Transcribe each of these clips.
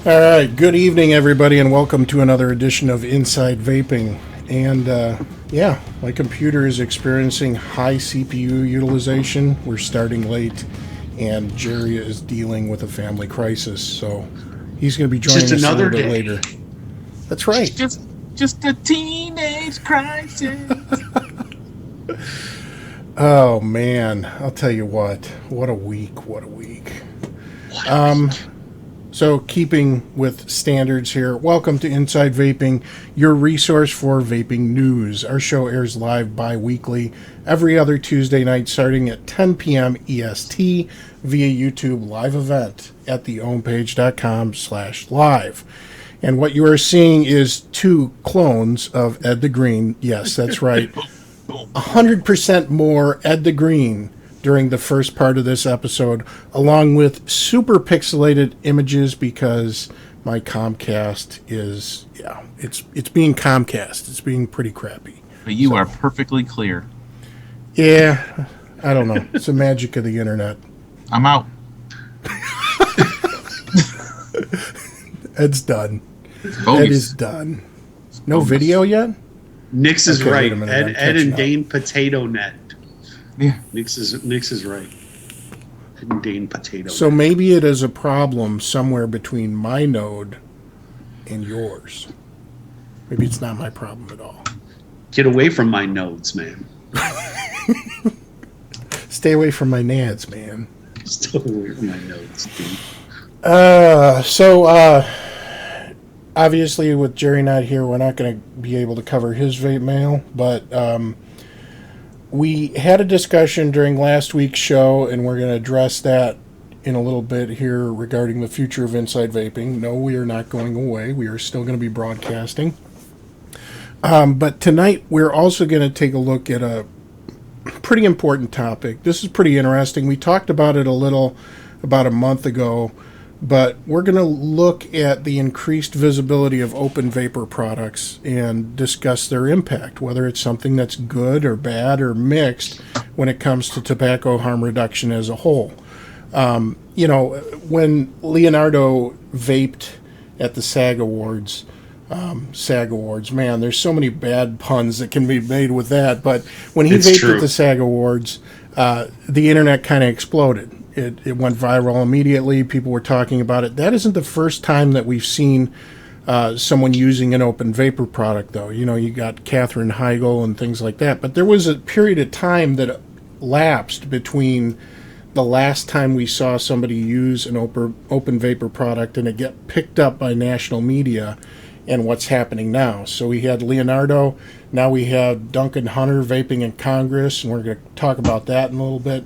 All right, good evening, everybody, and welcome to another edition of Inside Vaping. And yeah, my computer is experiencing high CPU utilization. We're starting late, and Jerry is dealing with a family crisis, so he's going to be joining us a little bit later. That's right. Just a teenage crisis. Oh man, I'll tell you what a week. So keeping with standards here, welcome to Inside Vaping, your resource for vaping news. Our show airs live bi-weekly every other Tuesday night starting at 10 p.m. EST via YouTube live event at theownpage.com/live. And what you are seeing is two clones of Ed the Green. Yes, that's right. 100% more Ed the Green during the first part of this episode, along with super pixelated images because my Comcast is, it's being Comcast. It's being pretty crappy. But you are perfectly clear. Yeah, I don't know. It's the magic of the internet. I'm out. Ed's done. Ed is done. No video yet? Nix is right. Ed and up. Dane Potato Net. Yeah. Nix is right. Ed and Dane Potato So Net. maybe it is a problem somewhere between my node and yours. Maybe it's not my problem at all. Get away from my nodes, man. Stay away from my nads, man. Stay away from my nodes, dude. Obviously, with Jerry not here, we're not going to be able to cover his vape mail, but we had a discussion during last week's show, and we're going to address that in a little bit here regarding the future of Inside Vaping. No, we are not going away. We are still going to be broadcasting. But tonight, we're also going to take a look at a pretty important topic. This is pretty interesting. We talked about it a little about a month ago, but we're going to look at the increased visibility of open vapor products and discuss their impact, whether it's something that's good or bad or mixed when it comes to tobacco harm reduction as a whole. When Leonardo vaped at the SAG Awards, man, there's so many bad puns that can be made with that, but when he vaped at the SAG Awards, the internet kind of exploded. It went viral immediately. People were talking about it. That isn't the first time that we've seen someone using an open vapor product, though. You got Katherine Heigl and things like that. But there was a period of time that lapsed between the last time we saw somebody use an open vapor product and it get picked up by national media and what's happening now. So we had Leonardo. Now we have Duncan Hunter vaping in Congress, and we're going to talk about that in a little bit.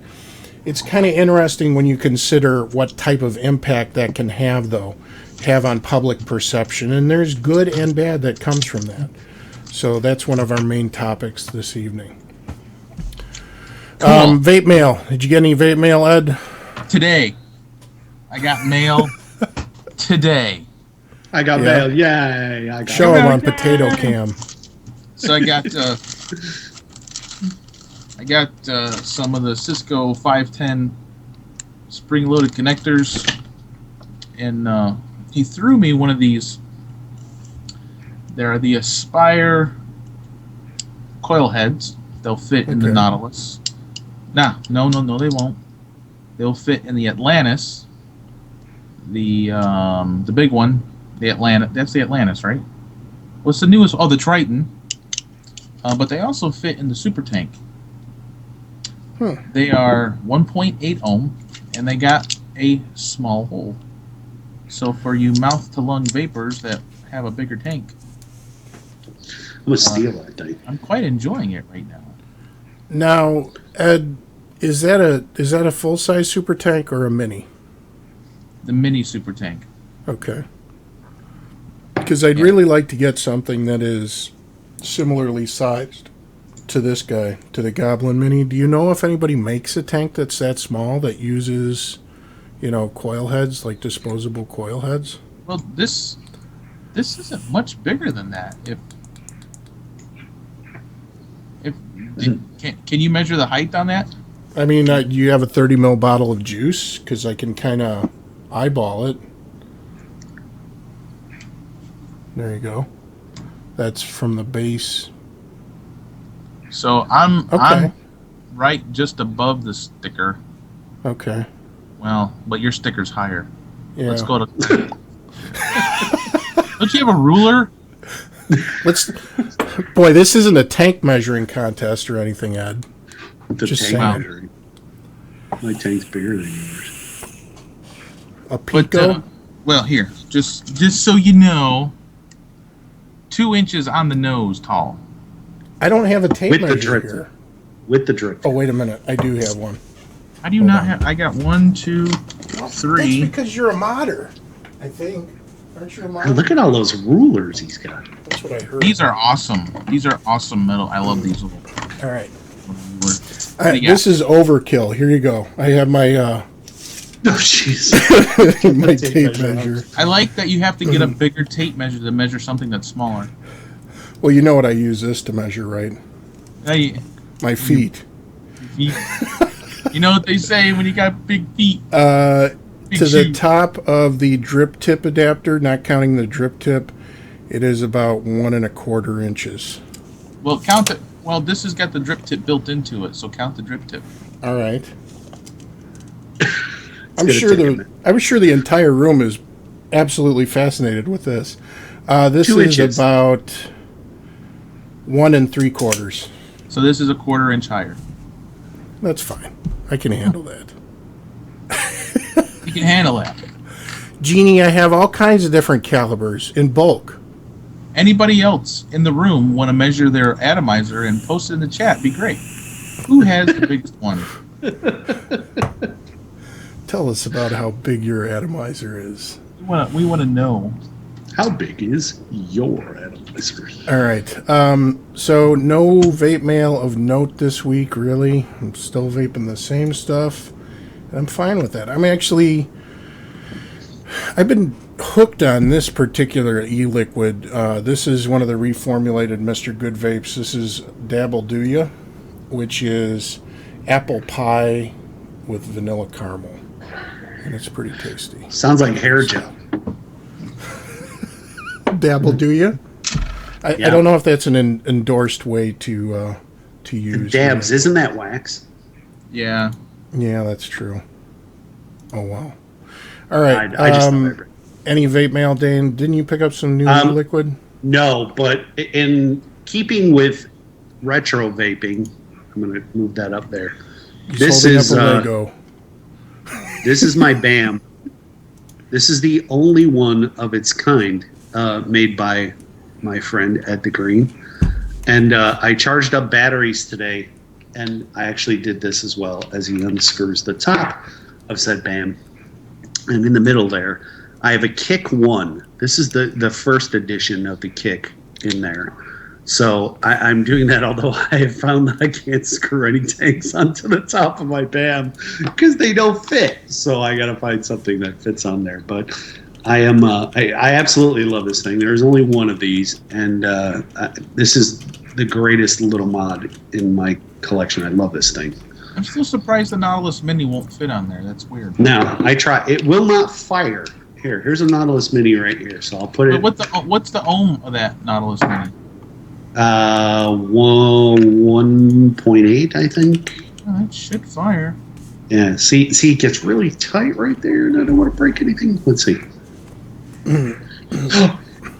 It's kind of interesting when you consider what type of impact that can have on public perception. And there's good and bad that comes from that. So that's one of our main topics this evening. Cool. Vape mail. Did you get any vape mail, Ed? Today. I got mail today. I got mail. Yay. Show him on Potato Cam. So I got some of the Cisco 510 spring-loaded connectors, and he threw me one of these. They're the Aspire coil heads. They'll fit in the Nautilus. No, they won't. They'll fit in the Atlantis, the big one, the Atlantis. That's the Atlantis, right? What's the newest? Oh, the Triton. But they also fit in the Super Tank. They are 1.8 ohm, and they got a small hole. So for you mouth-to-lung vapors that have a bigger tank, I'm going to steal that thing. I'm quite enjoying it right now. Now, Ed, is that a full-size Super Tank or a mini? The mini Super Tank. Okay. Because I'd really like to get something that is similarly sized to this guy, to the Goblin Mini. Do you know if anybody makes a tank that's that small that uses, coil heads, like disposable coil heads? Well, this isn't much bigger than that. Can you measure the height on that? I mean, you have a 30 ml bottle of juice? Because I can kind of eyeball it. There you go. That's from the base. So I'm right just above the sticker. Okay. Well, but your sticker's higher. Yeah. Let's go to. Don't you have a ruler? Boy, this isn't a tank measuring contest or anything, Ed. The Just tank saying. measuring. My tank's bigger than yours. A Pico? Well, here, just so you know, 2 inches on the nose tall. I don't have a tape With the measure drip. here. With the drip. Oh, wait a minute. I do have one. How do you not have? I got 1, 2, 3. That's because you're a modder, I think. Aren't you a modder? Look at all those rulers he's got. That's what I heard. These are awesome. These are awesome metal. I love these little. All right. What do you got? This is overkill. Here you go. I have my Oh, jeez. my tape measure. I like that you have to get a bigger tape measure to measure something that's smaller. Well, you know what I use this to measure, right? My feet. You know what they say when you got big feet. To Big the shoe. top of the drip tip adapter, not counting the drip tip, it is about 1 1/4 inches. Well, count it. Well, this has got the drip tip built into it, so count the drip tip. All right. I'm sure the entire room is absolutely fascinated with this. This 2 is inches. about 1 3/4. So this is a 1/4 inch higher. That's fine. I can handle that. You can handle that. Jeannie, I have all kinds of different calibers in bulk. Anybody else in the room want to measure their atomizer and post it in the chat? Be great. Who has the biggest one? Tell us about how big your atomizer is. We want to know. How big is your atomizer? All right. So no vape mail of note this week, really. I'm still vaping the same stuff. And I'm fine with that. I've been hooked on this particular e-liquid. This is one of the reformulated Mr. Good Vapes. This is Dabble Do Ya, which is apple pie with vanilla caramel. And it's pretty tasty. Sounds like hair gel. Dabble Do Ya? I Yeah. don't know if that's an endorsed way to use. Dabs, isn't that wax? Yeah. Yeah, that's true. Oh, wow. All right. I just thought I'd- any vape mail, Dane? Didn't you pick up some new liquid? No, but in keeping with retro vaping, I'm going to move that up there. He's holding up a Lego. This is my BAM. This is the only one of its kind made by my friend Ed the Green. And I charged up batteries today, and I actually did this as well as he unscrews the top of said BAM. And in the middle there, I have a Kick 1. This is the first edition of the Kick in there. So I'm doing that, although I have found that I can't screw any tanks onto the top of my BAM because they don't fit. So I got to find something that fits on there. But I absolutely love this thing. There's only one of these, and this is the greatest little mod in my collection. I love this thing. I'm still surprised the Nautilus Mini won't fit on there. That's weird. Now, I try. It will not fire. Here's a Nautilus Mini right here. So I'll put it. But what's the ohm of that Nautilus Mini? 1.8, I think. Oh, it should fire. Yeah. See, it gets really tight right there, and I don't want to break anything. Let's see.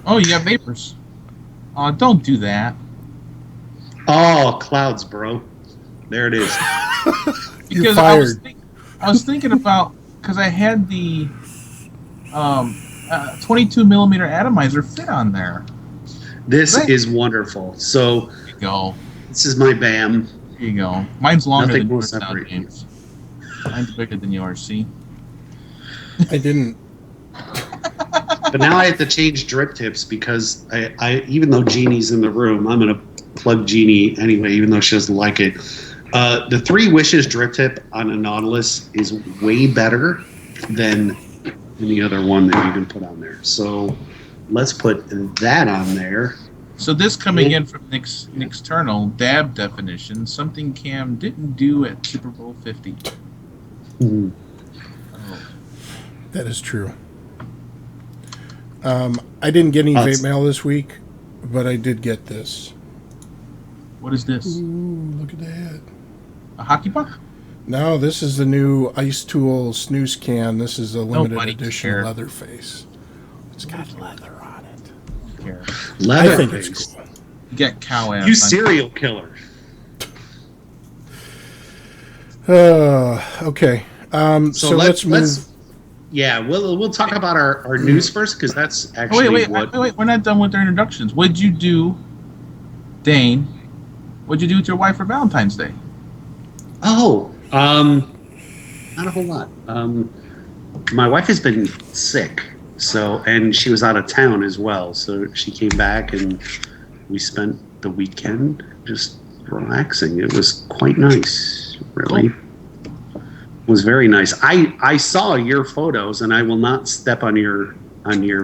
Oh, you got Vapers. Don't do that. Oh, clouds, bro. There it is. You're Because fired. I was thinking about, because I had the 22 millimeter atomizer fit on there. This Right. is wonderful. So There you go. this is my BAM. Here you go. Mine's longer Nothing than will yours now, separate you. James. Mine's bigger than yours, see? I didn't. But now I have to change drip tips because I even though Jeannie's in the room, I'm going to plug Jeannie anyway, even though she doesn't like it. The 3 Wishes drip tip on a Nautilus is way better than any other one that you can put on there. So let's put that on there. So this coming in from Nick's external dab definition, something Cam didn't do at Super Bowl 50. Mhm. Oh. That is true. I didn't get any vape mail this week, but I did get this. What is this? Ooh, look at that. A hockey puck? No, this is the new Ice Tool snooze can. This is a limited Nobody edition cares. Leatherface. It's got leather on it. Here. I think it's cool. Get cow ass. You serial killer. Okay. So let's move. Yeah, we'll talk about our news first, because that's actually wait. We're not done with our introductions. What'd you do, Dane? What'd you do with your wife for Valentine's Day? Oh, not a whole lot. My wife has been sick, and she was out of town as well. So she came back, and we spent the weekend just relaxing. It was quite nice, really. Cool. It was very nice. I saw your photos, and I will not step on your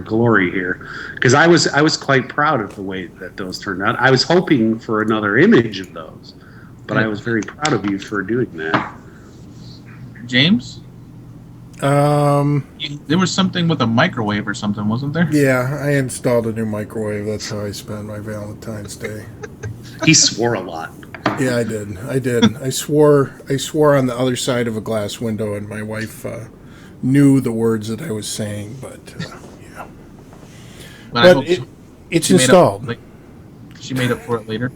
glory here, because I was quite proud of the way that those turned out. I was hoping for another image of those, but I was very proud of you for doing that. James? There was something with a microwave or something, wasn't there? Yeah, I installed a new microwave. That's how I spent my Valentine's Day. He swore a lot. Yeah, I did. I swore on the other side of a glass window, and my wife knew the words that I was saying, but yeah. But it's installed. She made up for it later?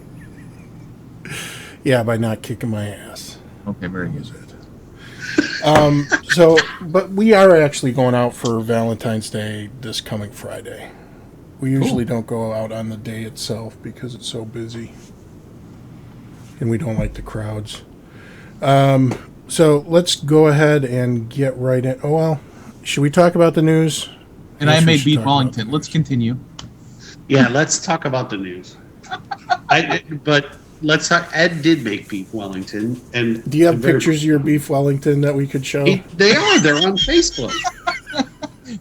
Yeah, by not kicking my ass. Okay, very good. But we are actually going out for Valentine's Day this coming Friday. We usually don't go out on the day itself because it's so busy. And we don't like the crowds. So let's go ahead and get right in. Oh, well, should we talk about the news? And I made Beef Wellington. Let's continue. Yeah, let's talk about the news. But let's talk. Ed did make Beef Wellington. And do you have pictures of your Beef Wellington that we could show? They're on Facebook.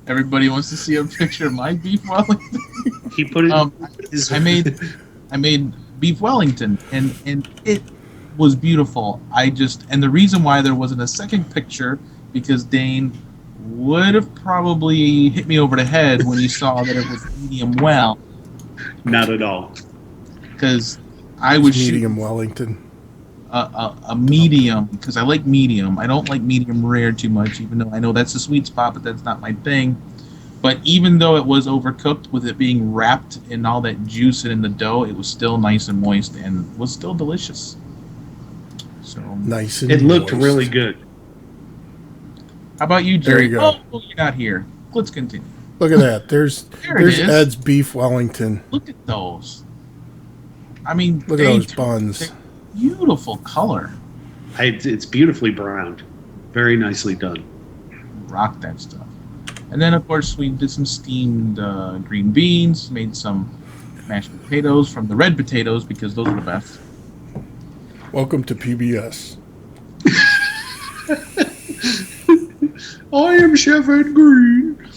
Everybody wants to see a picture of my Beef Wellington. He put it. I made Beef Wellington, and it was beautiful. And the reason why there wasn't a second picture, because Dane would have probably hit me over the head when he saw that it was medium well. Not at all. Because I was medium Wellington. A medium, because I like medium. I don't like medium rare too much, even though I know that's a sweet spot, but that's not my thing. But even though it was overcooked, with it being wrapped in all that juice and in the dough, it was still nice and moist and was still delicious. So nice and it looked moist. really good. How about you, Jerry? There you go. Oh, you're not here. Let's continue. Look at that. There's is. Ed's Beef Wellington. Look at those. I mean, look at those buns. Beautiful color. It's beautifully browned. Very nicely done. Rock that stuff. And then, of course, we did some steamed green beans, made some mashed potatoes from the red potatoes, because those are the best. Welcome to PBS. I am Chef Ed Green.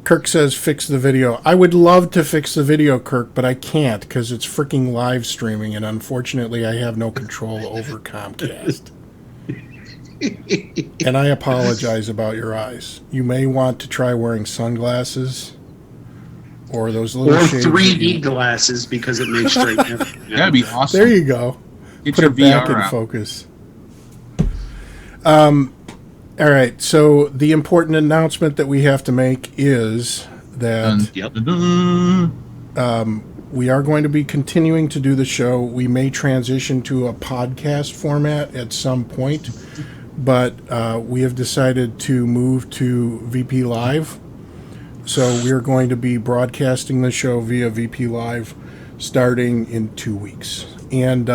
Kirk says fix the video. I would love to fix the video, Kirk, but I can't because it's freaking live streaming, and unfortunately I have no control over Comcast. And I apologize about your eyes. You may want to try wearing sunglasses or those little shades 3D glasses, because it may straighten up. That'd be awesome. There you go. Get Put your it back VR in out. focus. All right. So the important announcement that we have to make is that we are going to be continuing to do the show. We may transition to a podcast format at some point, but we have decided to move to VP Live. So we are going to be broadcasting the show via VP Live starting in 2 weeks. And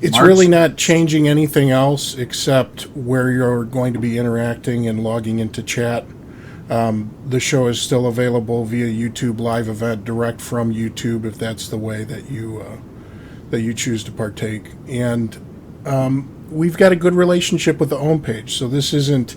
it's really not changing anything else except where you're going to be interacting and logging into chat. The show is still available via YouTube live event direct from YouTube if that's the way that you choose to partake. And we've got a good relationship with the homepage, so this isn't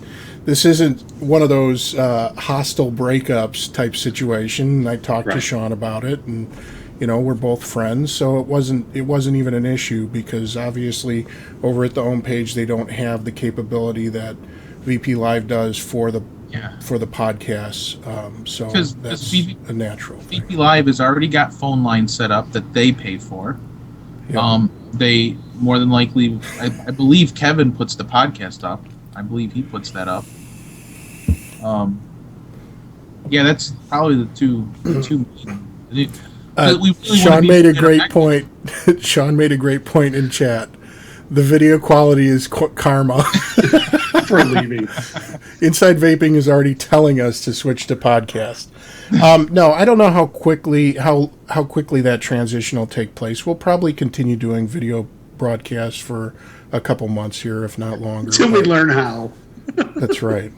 one of those hostile breakups type situation. I talked to Sean about it, and we're both friends, so it wasn't even an issue, because obviously over at the homepage they don't have the capability that VP Live does for the for the podcasts. So that's a natural thing. VP Live has already got phone lines set up that they pay for. Yeah. They more than likely, I believe Kevin puts the podcast up. I believe he puts that up. Yeah, that's probably the two main. Sean made a great point. Sean made a great point in chat. The video quality is karma. For leaving. Inside Vaping is already telling us to switch to podcast. No, I don't know how quickly that transition will take place. We'll probably continue doing video broadcasts for a couple months here, if not longer. Until we learn how. That's right.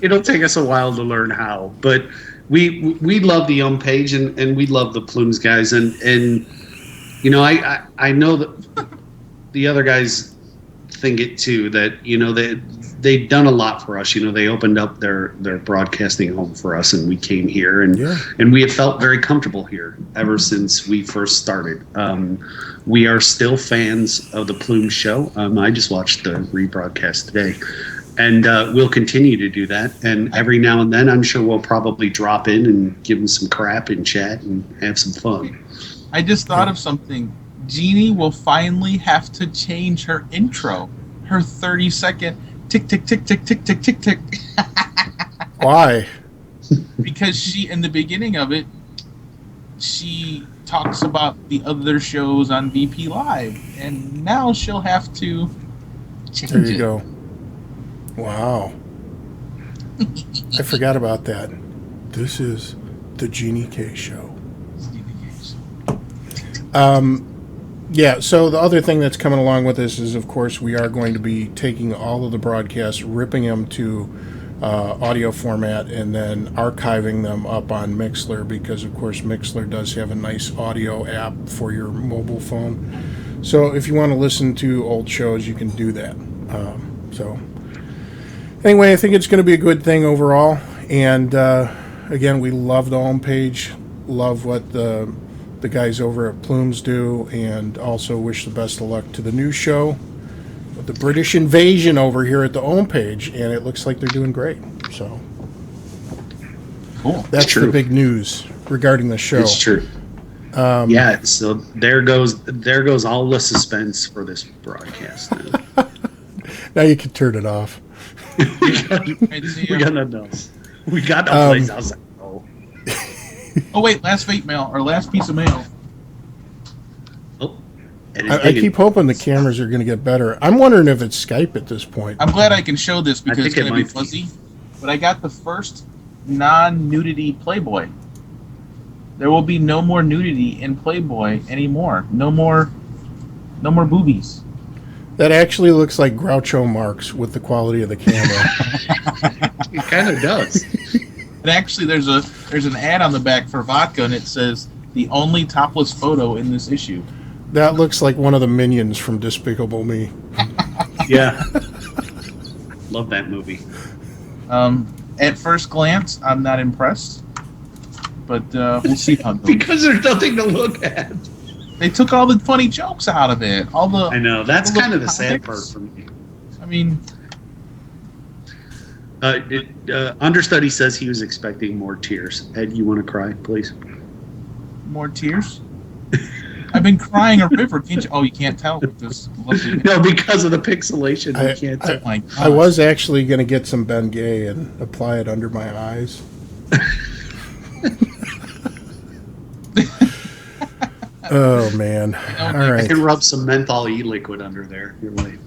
It'll take us a while to learn how, but we love the page and we love the Plumes guys, and you know I know that the other guys think it too, that you know they've done a lot for us. You know, they opened up their broadcasting home for us, and we came here, and we have felt very comfortable here ever since we first started. We are still fans of the Plume show. I just watched the rebroadcast today. And we'll continue to do that. And every now and then, I'm sure we'll probably drop in and give them some crap and chat and have some fun. I just thought of something. Jeannie will finally have to change her intro. Her 30-second tick, tick, tick, tick, tick, tick, tick, tick. Why? Because she, in the beginning of it, she talks about the other shows on VP Live. And now she'll have to change it. There you go. Wow. I forgot about that. This is the Jeannie K Show. Yeah, so the other thing that's coming along with this is, of course, we are going to be taking all of the broadcasts, ripping them to audio format, and then archiving them up on Mixlr, because, of course, Mixlr does have a nice audio app for your mobile phone. So if you want to listen to old shows, you can do that. Anyway, I think it's going to be a good thing overall. And, again, we love the homepage, love what the guys over at Plumes do, and also wish the best of luck to the new show, the British Invasion, over here at the homepage, and it looks like they're doing great. So, cool. That's the big news regarding the show. It's true. Yeah, so there goes all the suspense for this broadcast. Now you can turn it off. we got nothing else. We got no place else. Oh wait, last vape mail, or last piece of mail. Oh, I keep hoping the cameras are going to get better. I'm wondering if it's Skype at this point. I'm glad I can show this because it's going to be fuzzy. But I got the first non-nudity Playboy. There will be no more nudity in Playboy anymore. No more boobies. That actually looks like Groucho Marx with the quality of the camera. It kind of does. And actually, there's an ad on the back for vodka, and it says the only topless photo in this issue. That looks like one of the minions from Despicable Me. Yeah. Love that movie. At first glance, I'm not impressed, but we'll see how it goes. Because there's nothing to look at. They took all the funny jokes out of it. I know, that's kind of the sad part for me. I mean... Understudy says he was expecting more tears. Ed, you want to cry, please? More tears? I've been crying a river. Can't you? Oh, you can't tell with this lovely... No, because of the pixelation. You can't tell. I was actually going to get some Ben Gay and apply it under my eyes. Oh, man. All right. I can rub some menthol e-liquid under there. You're right.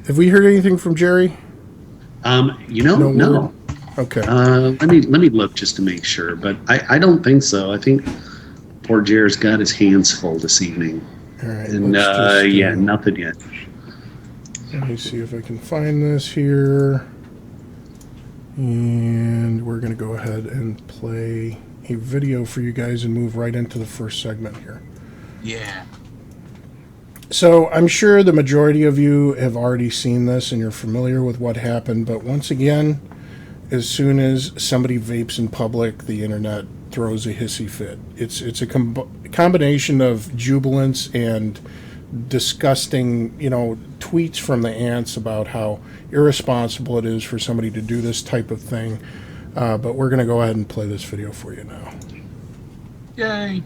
Have we heard anything from Jerry? No. Okay. Let me look just to make sure, but I don't think so. I think poor Jerry's got his hands full this evening. All right. And nothing yet. Let me see if I can find this here. And we're going to go ahead and play a video for you guys and move right into the first segment here. Yeah. So I'm sure the majority of you have already seen this and you're familiar with what happened, but once again, as soon as somebody vapes in public, the internet throws a hissy fit. It's a combination of jubilance and disgusting, tweets from the ants about how irresponsible it is for somebody to do this type of thing. But we're going to go ahead and play this video for you now. Yay.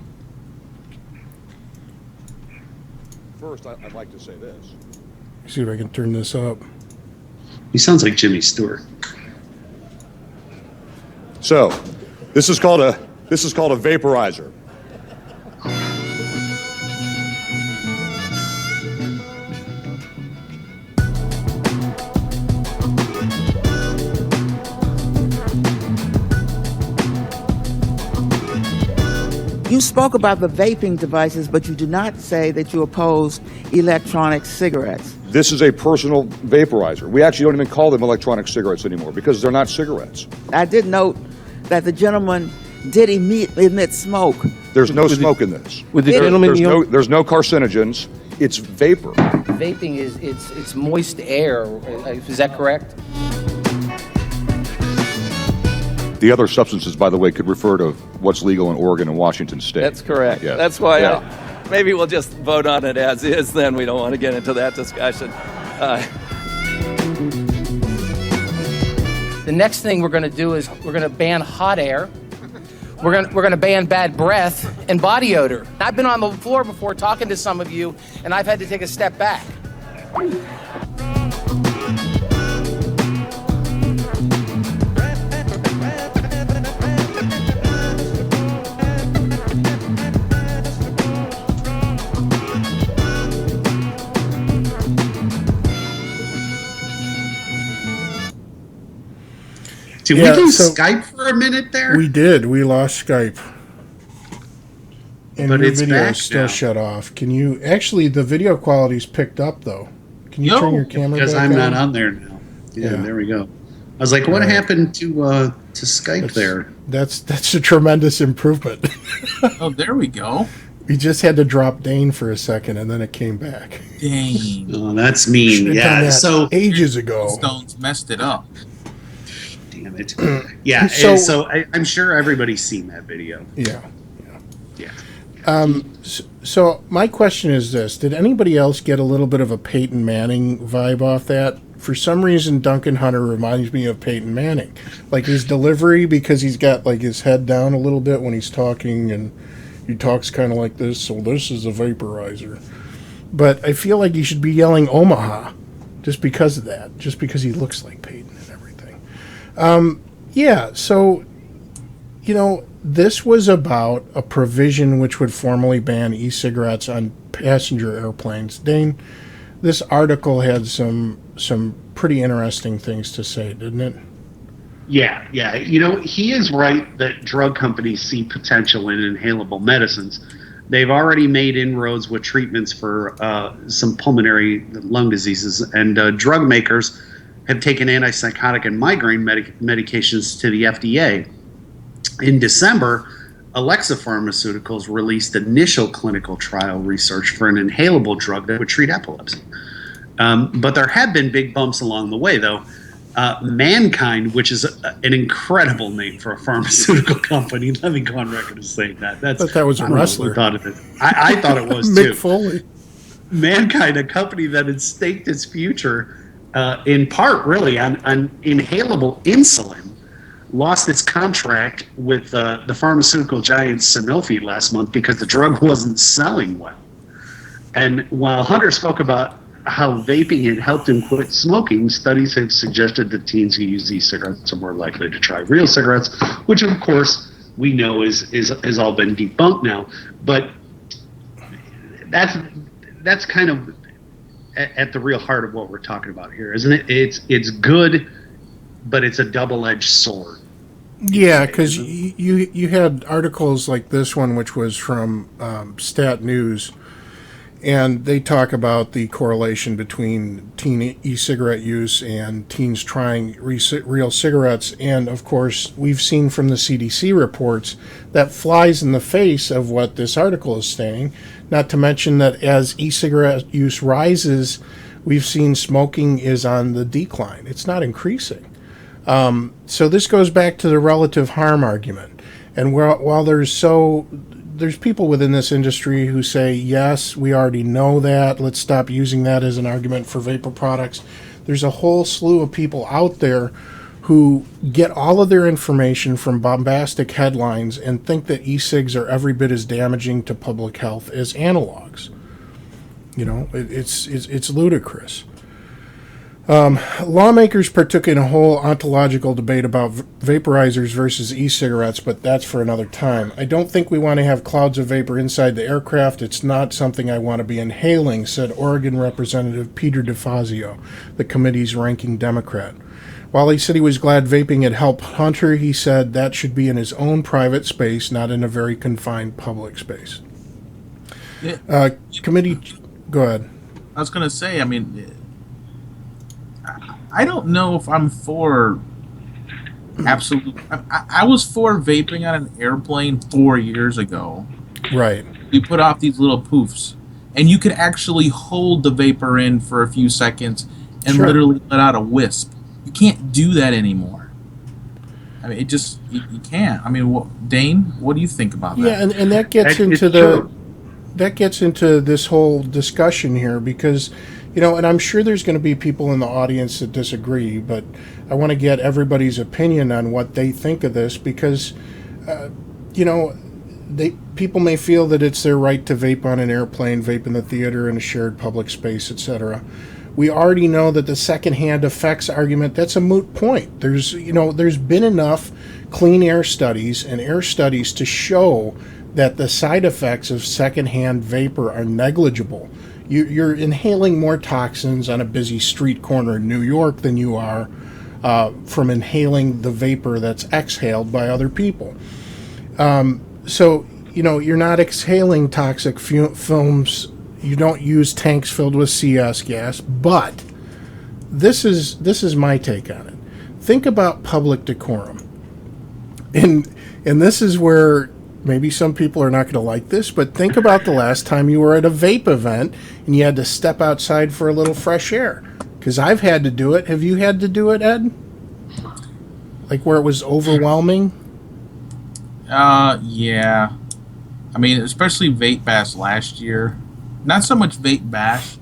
First, I'd like to say this. See if I can turn this up. He sounds like Jimmy Stewart. So, this is called a vaporizer. You spoke about the vaping devices, but you did not say that you oppose electronic cigarettes. This is a personal vaporizer. We actually don't even call them electronic cigarettes anymore because they're not cigarettes. I did note that the gentleman did emit smoke. There's no smoke in this. With the gentleman, There's no carcinogens. It's vapor. vaping is it's moist air. Is that correct? The other substances, by the way, could refer to what's legal in Oregon and Washington State. That's correct. Yeah. That's why Yeah. maybe we'll just vote on it as is then. We don't want to get into that discussion. The next thing we're going to do is we're going to ban hot air. We're going to ban bad breath and body odor. I've been on the floor before talking to some of you, and I've had to take a step back. Did we lose Skype for a minute there? We did. We lost Skype. And But your it's video back is still now. shut off. Can you... Actually, the video quality's picked up, though. Can you turn your camera because back I'm not on? on there now. Yeah, Yeah. there we go. I was like, what happened to Skype there? That's a tremendous improvement. Oh, there we go. We just had to drop Dane for a second, and then it came back. Dang. Oh, that's mean. Should've done Yeah, that so ages ago. Stones messed it up. damn it. Yeah, So- so I'm sure everybody's seen that video. Yeah. Yeah. So my question is this: did anybody else get a little bit of a Peyton Manning vibe off that? For some reason, Duncan Hunter reminds me of Peyton Manning, like his delivery, because he's got like his head down a little bit when he's talking, and he talks kind of like this. So this is a vaporizer, but I feel like he should be yelling Omaha, just because of that, just because he looks like Peyton and everything. Yeah. So, this was about a provision which would formally ban e-cigarettes on passenger airplanes. Dane, this article had some pretty interesting things to say, didn't it? Yeah. He is right that drug companies see potential in inhalable medicines. They've already made inroads with treatments for some pulmonary lung diseases, and drug makers have taken antipsychotic and migraine medications to the FDA. In December, Alexa Pharmaceuticals released initial clinical trial research for an inhalable drug that would treat epilepsy. But there have been big bumps along the way, though. Mankind, which is an incredible name for a pharmaceutical company. Let me go on record as saying that. I thought that was a wrestler. I thought it was Mick too. Foley. Mankind, a company that had staked its future in part really on inhalable insulin, lost its contract with the pharmaceutical giant Sanofi last month because the drug wasn't selling well. And while Hunter spoke about how vaping had helped him quit smoking, studies have suggested that teens who use e-cigarettes are more likely to try real cigarettes, which of course we know is all been debunked now. But that's kind of at the real heart of what we're talking about here, isn't it? It's good, but it's a double-edged sword. Yeah, because you had articles like this one, which was from Stat News, and they talk about the correlation between teen e-cigarette use and teens trying real cigarettes. And, of course, we've seen from the CDC reports that flies in the face of what this article is saying, not to mention that as e-cigarette use rises, we've seen smoking is on the decline. It's not increasing. So this goes back to the relative harm argument. And while there's there's people within this industry who say, yes, we already know that. Let's stop using that as an argument for vapor products. There's a whole slew of people out there who get all of their information from bombastic headlines and think that e-cigs are every bit as damaging to public health as analogs. You know, it's ludicrous. Lawmakers partook in a whole ontological debate about vaporizers versus e-cigarettes, but that's for another time. I don't think we want to have clouds of vapor inside the aircraft. It's not something I want to be inhaling, said Oregon Representative Peter DeFazio, the committee's ranking Democrat. While he said he was glad vaping had helped Hunter, he said that should be in his own private space, not in a very confined public space. Yeah. Committee, go ahead. I was going to say, I mean, I don't know if I'm for absolute. I was for vaping on an airplane 4 years ago. Right. You put off these little poofs, and you could actually hold the vapor in for a few seconds and literally let out a wisp. You can't do that anymore. I mean, it just you can't. I mean, Dane, what do you think about that? Yeah, and that gets that gets into this whole discussion here because, you know, and I'm sure there's going to be people in the audience that disagree, but I want to get everybody's opinion on what they think of this because, you know, people may feel that it's their right to vape on an airplane, vape in the theater, in a shared public space, etc. We already know that the secondhand effects argument, that's a moot point. There's been enough clean air studies and air studies to show that the side effects of secondhand vapor are negligible. You're inhaling more toxins on a busy street corner in New York than you are from inhaling the vapor that's exhaled by other people. So, you know, you're not exhaling toxic fumes. You don't use tanks filled with CS gas, but this is my take on it. Think about public decorum. And this is where maybe some people are not going to like this, but think about the last time you were at a vape event and you had to step outside for a little fresh air. Because I've had to do it. Have you had to do it, Ed? Like where it was overwhelming? Yeah. I mean, especially Vape Bash last year. Not so much Vape Bash,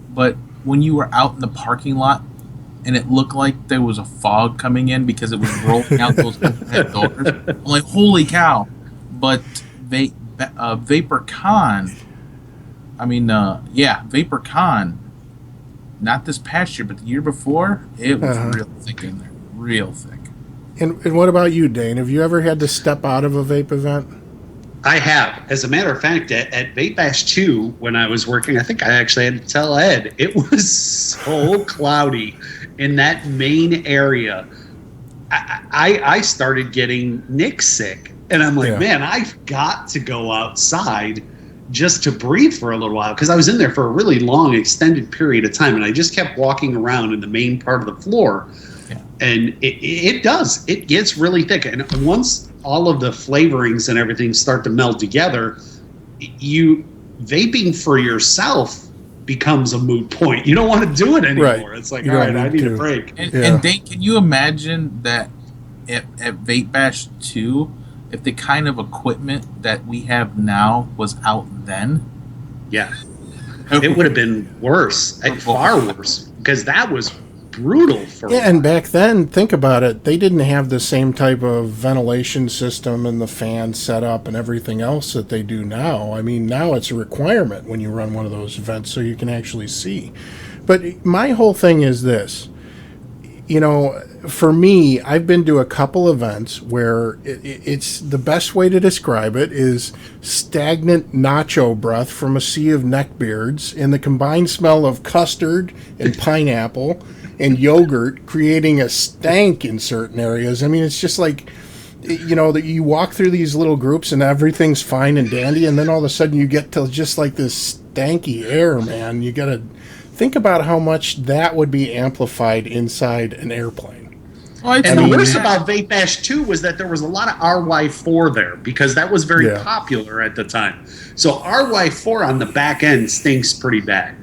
but when you were out in the parking lot and it looked like there was a fog coming in because it was rolling out those overhead doors. I'm like, holy cow. But VaporCon, VaporCon, not this past year, but the year before, it was real thick in there. Real thick. And what about you, Dane? Have you ever had to step out of a vape event? I have. As a matter of fact, at Vape Bash 2, when I was working, I think I actually had to tell Ed, it was so cloudy in that main area. I started getting Nick sick. And I'm like, man, I've got to go outside just to breathe for a little while. Because I was in there for a really long, extended period of time. And I just kept walking around in the main part of the floor. Yeah. And it does. It gets really thick. And once all of the flavorings and everything start to meld together, vaping for yourself becomes a moot point. You don't want to do it anymore. Right. It's like, all right, I need a break. And Dane, can you imagine that at Vape Bash 2, if the kind of equipment that we have now was out then? Yeah. It would have been worse, far worse, because that was brutal for and back then, think about it, they didn't have the same type of ventilation system and the fan set up and everything else that they do now. I mean, now it's a requirement when you run one of those events so you can actually see. But my whole thing is this. You know, for me, I've been to a couple events where it's the best way to describe it is stagnant nacho breath from a sea of neckbeards and the combined smell of custard and pineapple and yogurt creating a stank in certain areas. I mean, it's just like, you know, that you walk through these little groups and everything's fine and dandy, and then all of a sudden you get to just like this stanky air, man. You got to think about how much that would be amplified inside an airplane. And the worst about Vape Bash 2 was that there was a lot of RY4 there because that was very popular at the time. So RY4 on the back end stinks pretty bad.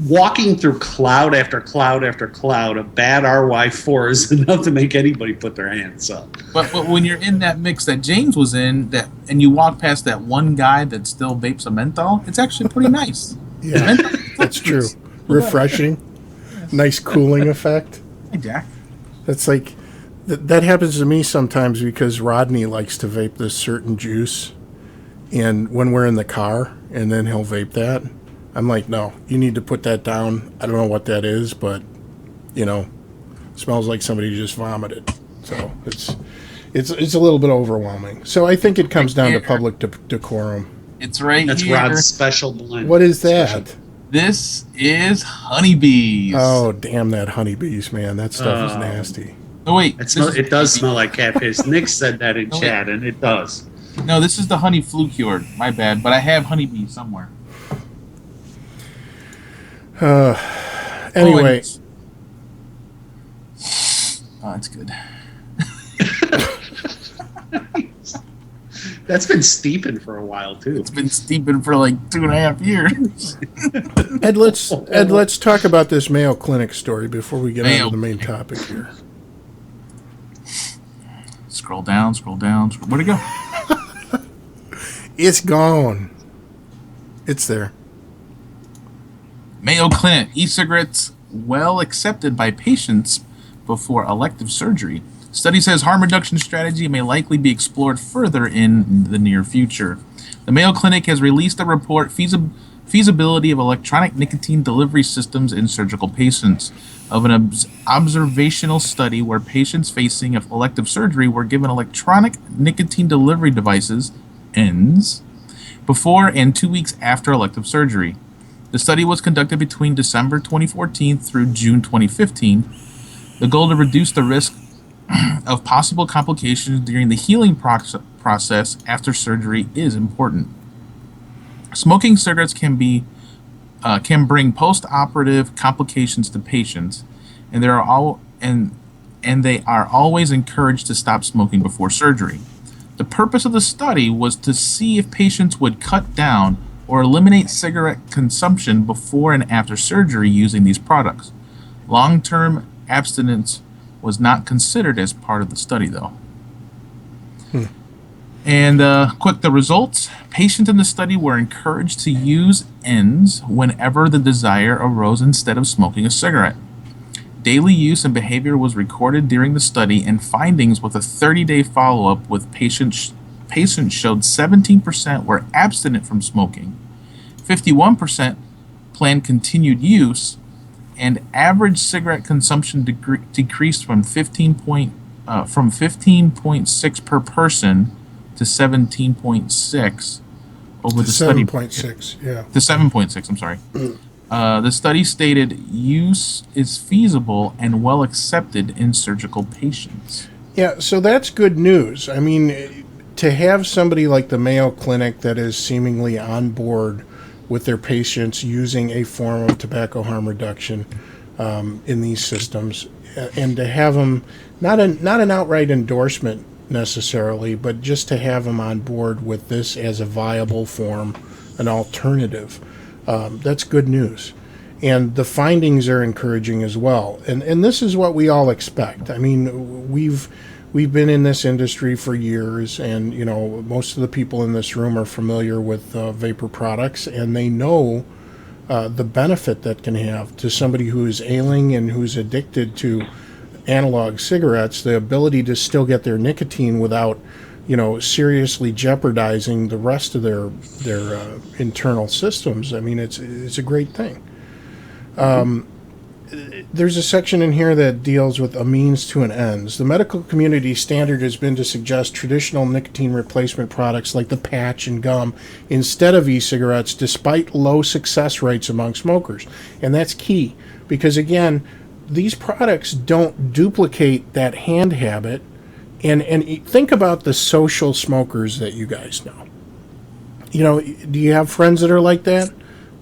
walking through cloud after cloud after cloud of bad RY4 is enough to make anybody put their hands up. But when you're in that mix that James was in, and you walk past that one guy that still vapes a menthol, it's actually pretty nice. Yeah, that's true. Refreshing, nice cooling effect. Hey, Jack. That's like that happens to me sometimes because Rodney likes to vape this certain juice, and when we're in the car, and then he'll vape that. I'm like, no, you need to put that down. I don't know what that is, but, it smells like somebody just vomited. So it's a little bit overwhelming. So I think it comes down to public decorum. It's right That's here. Rod's special blend. What is that? This is honeybees. Oh, damn that honeybees, man. That stuff is nasty. Oh, wait. It does smell like cat piss. Nick said that in chat, and it does. No, this is the honey flu cured. My bad, but I have honeybees somewhere. Anyway. Oh, that's good. That's been steeping for a while, too. It's been steeping for like 2.5 years. Ed, let's talk about this Mayo Clinic story before we get on to the main topic here. Scroll down. Where'd it go? It's gone. It's there. Mayo Clinic, e-cigarettes well accepted by patients before elective surgery. Study says harm reduction strategy may likely be explored further in the near future. The Mayo Clinic has released a report, Feasibility of Electronic Nicotine Delivery Systems in Surgical Patients, of an observational study where patients facing elective surgery were given electronic nicotine delivery devices, ENDS, before and 2 weeks after elective surgery. The study was conducted between December 2014 through June 2015. The goal to reduce the risk of possible complications during the healing process after surgery is important. Smoking cigarettes can bring post-operative complications to patients, and they are always encouraged to stop smoking before surgery. The purpose of the study was to see if patients would cut down or eliminate cigarette consumption before and after surgery using these products. Long-term abstinence was not considered as part of the study, though. And the results. Patients in the study were encouraged to use ENDS whenever the desire arose instead of smoking a cigarette. Daily use and behavior was recorded during the study, and findings with a 30-day follow-up with patients showed 17% were abstinent from smoking, 51% planned continued use, and average cigarette consumption decreased from 15.6 per person to 17.6 over the study. 7.6, yeah. To 7.6, I'm sorry. The study stated use is feasible and well accepted in surgical patients. Yeah, so that's good news. I mean, to have somebody like the Mayo Clinic that is seemingly on board with their patients using a form of tobacco harm reduction in these systems, and to have them, not an outright endorsement necessarily, but just to have them on board with this as a viable form, an alternative, that's good news. And the findings are encouraging as well. And this is what we all expect. I mean, we've been in this industry for years, and most of the people in this room are familiar with vapor products, and they know the benefit that can have to somebody who is ailing and who's addicted to analog cigarettes, the ability to still get their nicotine without seriously jeopardizing the rest of their internal systems. I mean, it's a great thing. There's a section in here that deals with a means to an ends. The medical community standard has been to suggest traditional nicotine replacement products like the patch and gum instead of e-cigarettes, despite low success rates among smokers. And that's key, because again, these products don't duplicate that hand habit. And think about the social smokers that you guys know. Do you have friends that are like that?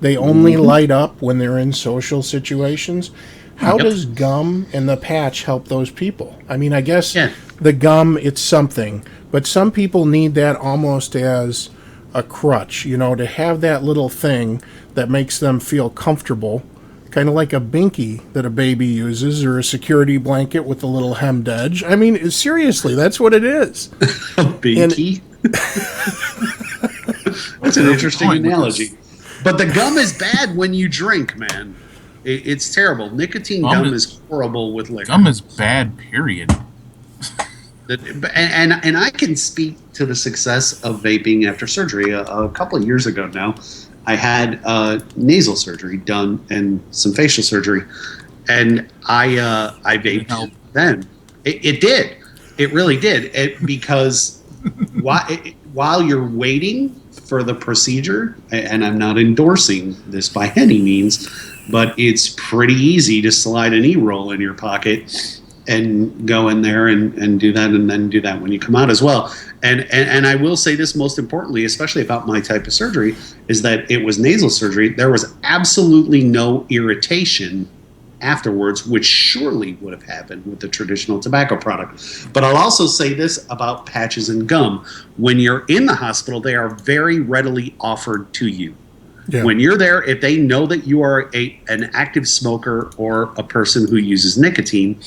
They only light up when they're in social situations. How does gum and the patch help those people? I mean, I guess the gum, it's something, but some people need that almost as a crutch, you know, to have that little thing that makes them feel comfortable, kind of like a binky that a baby uses, or a security blanket with a little hemmed edge. I mean, seriously, that's what it is. A binky? That's an interesting analogy. But the gum is bad when you drink, man. It's terrible. Nicotine gum is horrible with liquor. Gum is bad, period. And I can speak to the success of vaping after surgery. A couple of years ago now, I had nasal surgery done and some facial surgery, and I vaped then. It did. It really did. Because while you're waiting for the procedure, and I'm not endorsing this by any means, but it's pretty easy to slide an e-roll in your pocket and go in there and do that, and then do that when you come out as well. And I will say this most importantly, especially about my type of surgery, is that it was nasal surgery. There was absolutely no irritation afterwards, which surely would have happened with the traditional tobacco product. But I'll also say this about patches and gum. When you're in the hospital, they are very readily offered to you. Yeah. When you're there, if they know that you are an active smoker or a person who uses nicotine,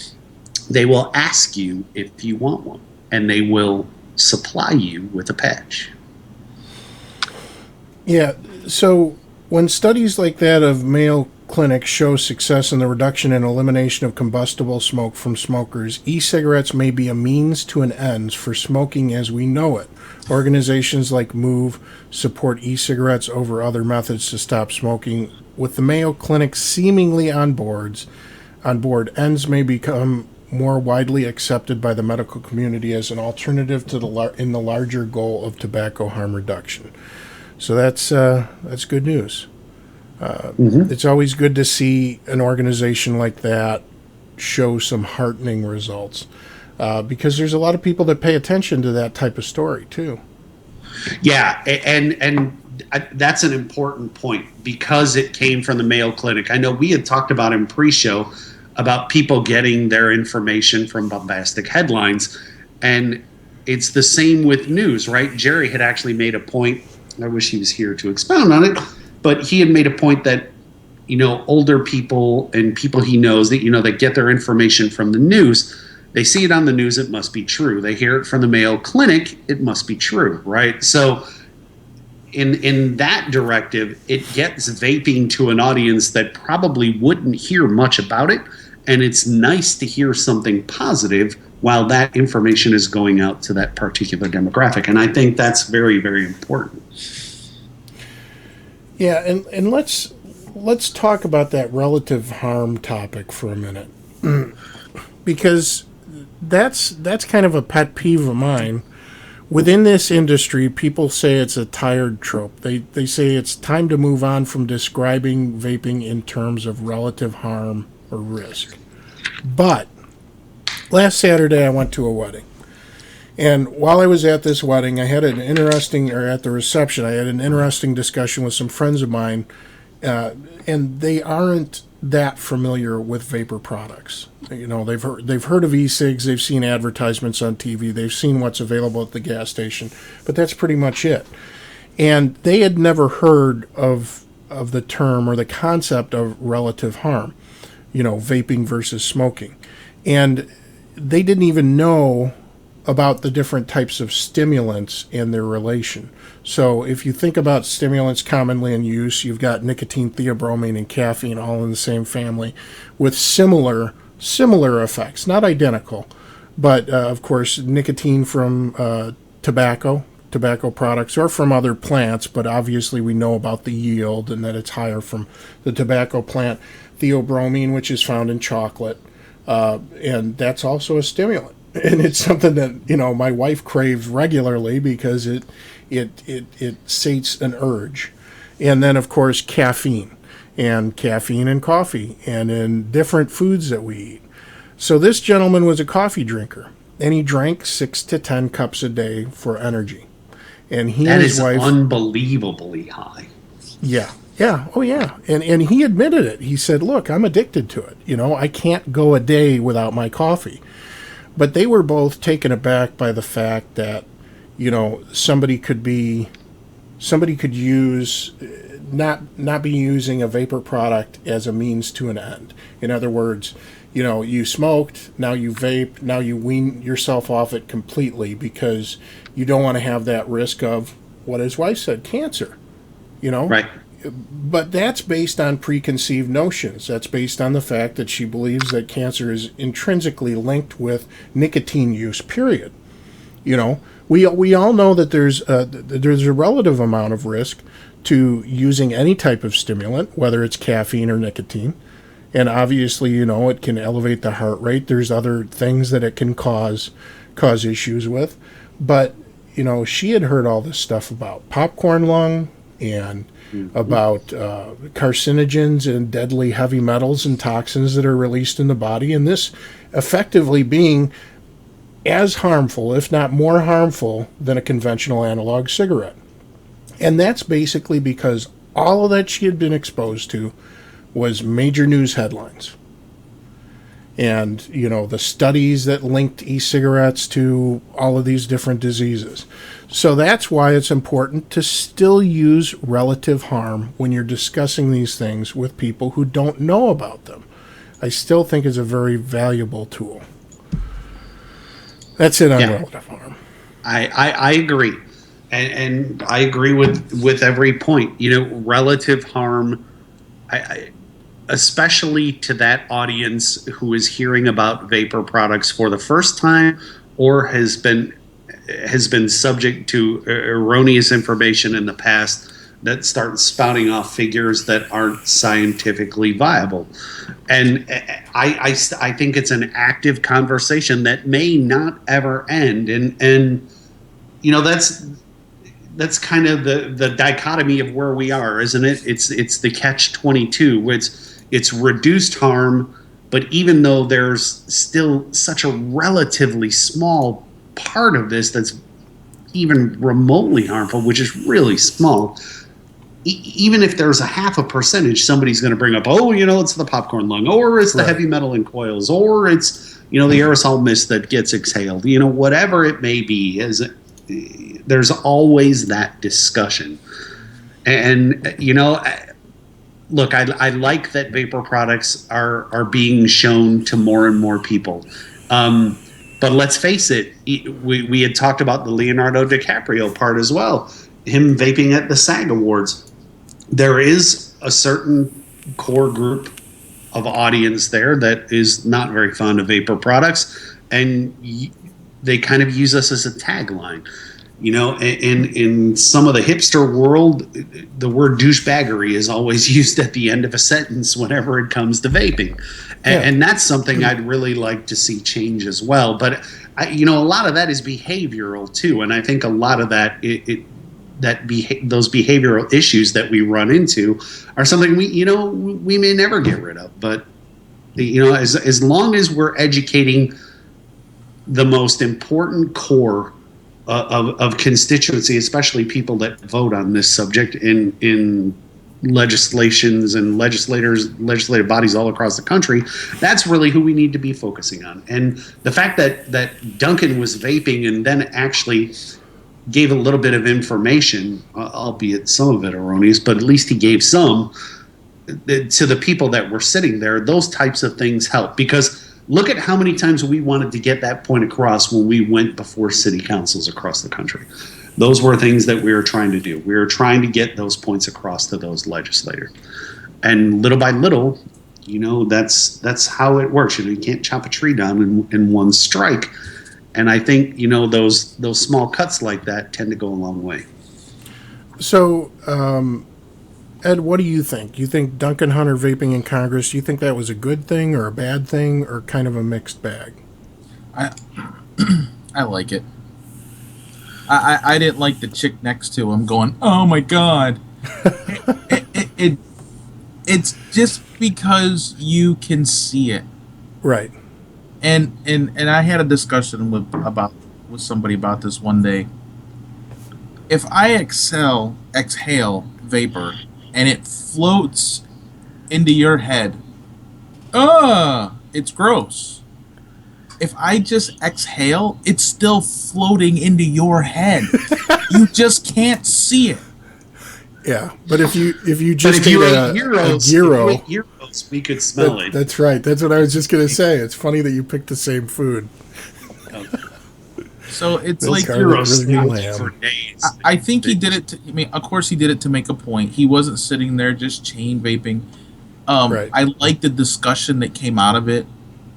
they will ask you if you want one, and they will supply you with a patch. Yeah, so when studies like that of Mayo Clinic show success in the reduction and elimination of combustible smoke from smokers, e-cigarettes may be a means to an end for smoking as we know it. Organizations like MOVE support e-cigarettes over other methods to stop smoking. With the Mayo Clinic seemingly on board, ends may become more widely accepted by the medical community as an alternative to in the larger goal of tobacco harm reduction. So that's good news. It's always good to see an organization like that show some heartening results, because there's a lot of people that pay attention to that type of story too. Yeah, and that's an important point, because it came from the Mayo Clinic. I know we had talked about in pre-show about people getting their information from bombastic headlines, and it's the same with news, right? Jerry had actually made a point, I wish he was here to expound on it, but he had made a point that, you know, older people and people he knows that, you know, that get their information from the news, they see it on the news, it must be true. They hear it from the Mayo Clinic, it must be true, right? So in that directive, it gets vaping to an audience that probably wouldn't hear much about it, and it's nice to hear something positive while that information is going out to that particular demographic. And I think that's very, very important. Yeah, and let's talk about that relative harm topic for a minute, because that's kind of a pet peeve of mine. Within this industry, people say it's a tired trope. They say it's time to move on from describing vaping in terms of relative harm or risk. But last Saturday I went to a wedding. And while I was at this wedding, I had at the reception, I had an interesting discussion with some friends of mine, and they aren't that familiar with vapor products. You know, they've heard of e-cigs, they've seen advertisements on TV, they've seen what's available at the gas station, but that's pretty much it. And they had never heard of the term or the concept of relative harm, you know, vaping versus smoking. And they didn't even know about the different types of stimulants and their relation. So if you think about stimulants commonly in use, you've got nicotine, theobromine, and caffeine all in the same family with similar effects, not identical, but of course nicotine from tobacco products or from other plants, but obviously we know about the yield and that it's higher from the tobacco plant. Theobromine, which is found in chocolate, and that's also a stimulant. And it's something that, you know, my wife craves regularly because it sates an urge. And then, of course, caffeine in coffee and in different foods that we eat. So this gentleman was a coffee drinker, and he drank 6 to 10 cups a day for energy. And he and his wife, unbelievably high. Yeah. Yeah. Oh, yeah. And he admitted it. He said, look, I'm addicted to it. You know, I can't go a day without my coffee. But they were both taken aback by the fact that, you know, somebody could be somebody could use not be using a vapor product as a means to an end. In other words, you smoked, now you vape, now you wean yourself off it completely because you don't want to have that risk of what his wife said, cancer. Right. But that's based on preconceived notions. That's based on the fact that she believes that cancer is intrinsically linked with nicotine use, period. We all know that there's a relative amount of risk to using any type of stimulant, whether it's caffeine or nicotine. And obviously, it can elevate the heart rate. There's other things that it can cause issues with. But, she had heard all this stuff about popcorn lung and about carcinogens and deadly heavy metals and toxins that are released in the body. And this effectively being as harmful, if not more harmful, than a conventional analog cigarette. And that's basically because all of that she had been exposed to was major news headlines. And, the studies that linked e-cigarettes to all of these different diseases. So that's why it's important to still use relative harm when you're discussing these things with people who don't know about them. I still think it's a very valuable tool. That's it on relative harm. I agree. And I agree with every point. Relative harm, especially to that audience who is hearing about vapor products for the first time or has been subject to erroneous information in the past that start spouting off figures that aren't scientifically viable. And I think it's an active conversation that may not ever end. And that's kind of the dichotomy of where we are, isn't it? It's the catch-22. It's reduced harm, but even though there's still such a relatively small part of this that's even remotely harmful, which is really small, even if there's a 0.5%, somebody's going to bring up, it's the popcorn lung, or it's the heavy metal in coils, or it's, the aerosol mist that gets exhaled, whatever it may be, there's always that discussion. And, look, I like that vapor products are being shown to more and more people. But let's face it, we had talked about the Leonardo DiCaprio part as well, him vaping at the SAG Awards. There is a certain core group of audience there that is not very fond of vapor products, and they kind of use us as a tagline. In some of the hipster world, the word douchebaggery is always used at the end of a sentence whenever it comes to vaping. And that's something I'd really like to see change as well. But, a lot of that is behavioral, too. And I think a lot of that, those behavioral issues that we run into are something we may never get rid of. But, as long as we're educating the most important core of constituency, especially people that vote on this subject in legislations and legislative bodies all across the country, that's really who we need to be focusing on. And the fact that Duncan was vaping and then actually gave a little bit of information, albeit some of it erroneous, but at least he gave some to the people that were sitting there, those types of things help. Because look at how many times we wanted to get that point across when we went before city councils across the country. Those were things that we were trying to do. We were trying to get those points across to those legislators. And little by little, that's how it works. You can't chop a tree down in one strike. And I think, those small cuts like that tend to go a long way. So, Ed, what do you think? Do you think Duncan Hunter vaping in Congress, do you think that was a good thing or a bad thing or kind of a mixed bag? I like it. I didn't like the chick next to him going, oh my God. It's just because you can see it. Right. And I had a discussion with somebody about this one day. If I exhale vapor and it floats into your head, it's gross. If I just exhale, it's still floating into your head. You just can't see it. Yeah, but if you But just if you ate ate a Heroes, gyro, if you ate Heroes, we could smell it. that's right. That's what I was just gonna say. It's funny that you picked the same food. So it's That's like garlic Heroes really smelled lamb. for days. I think he did it. I mean, of course, he did it to make a point. He wasn't sitting there just chain vaping. Right. I like the discussion that came out of it.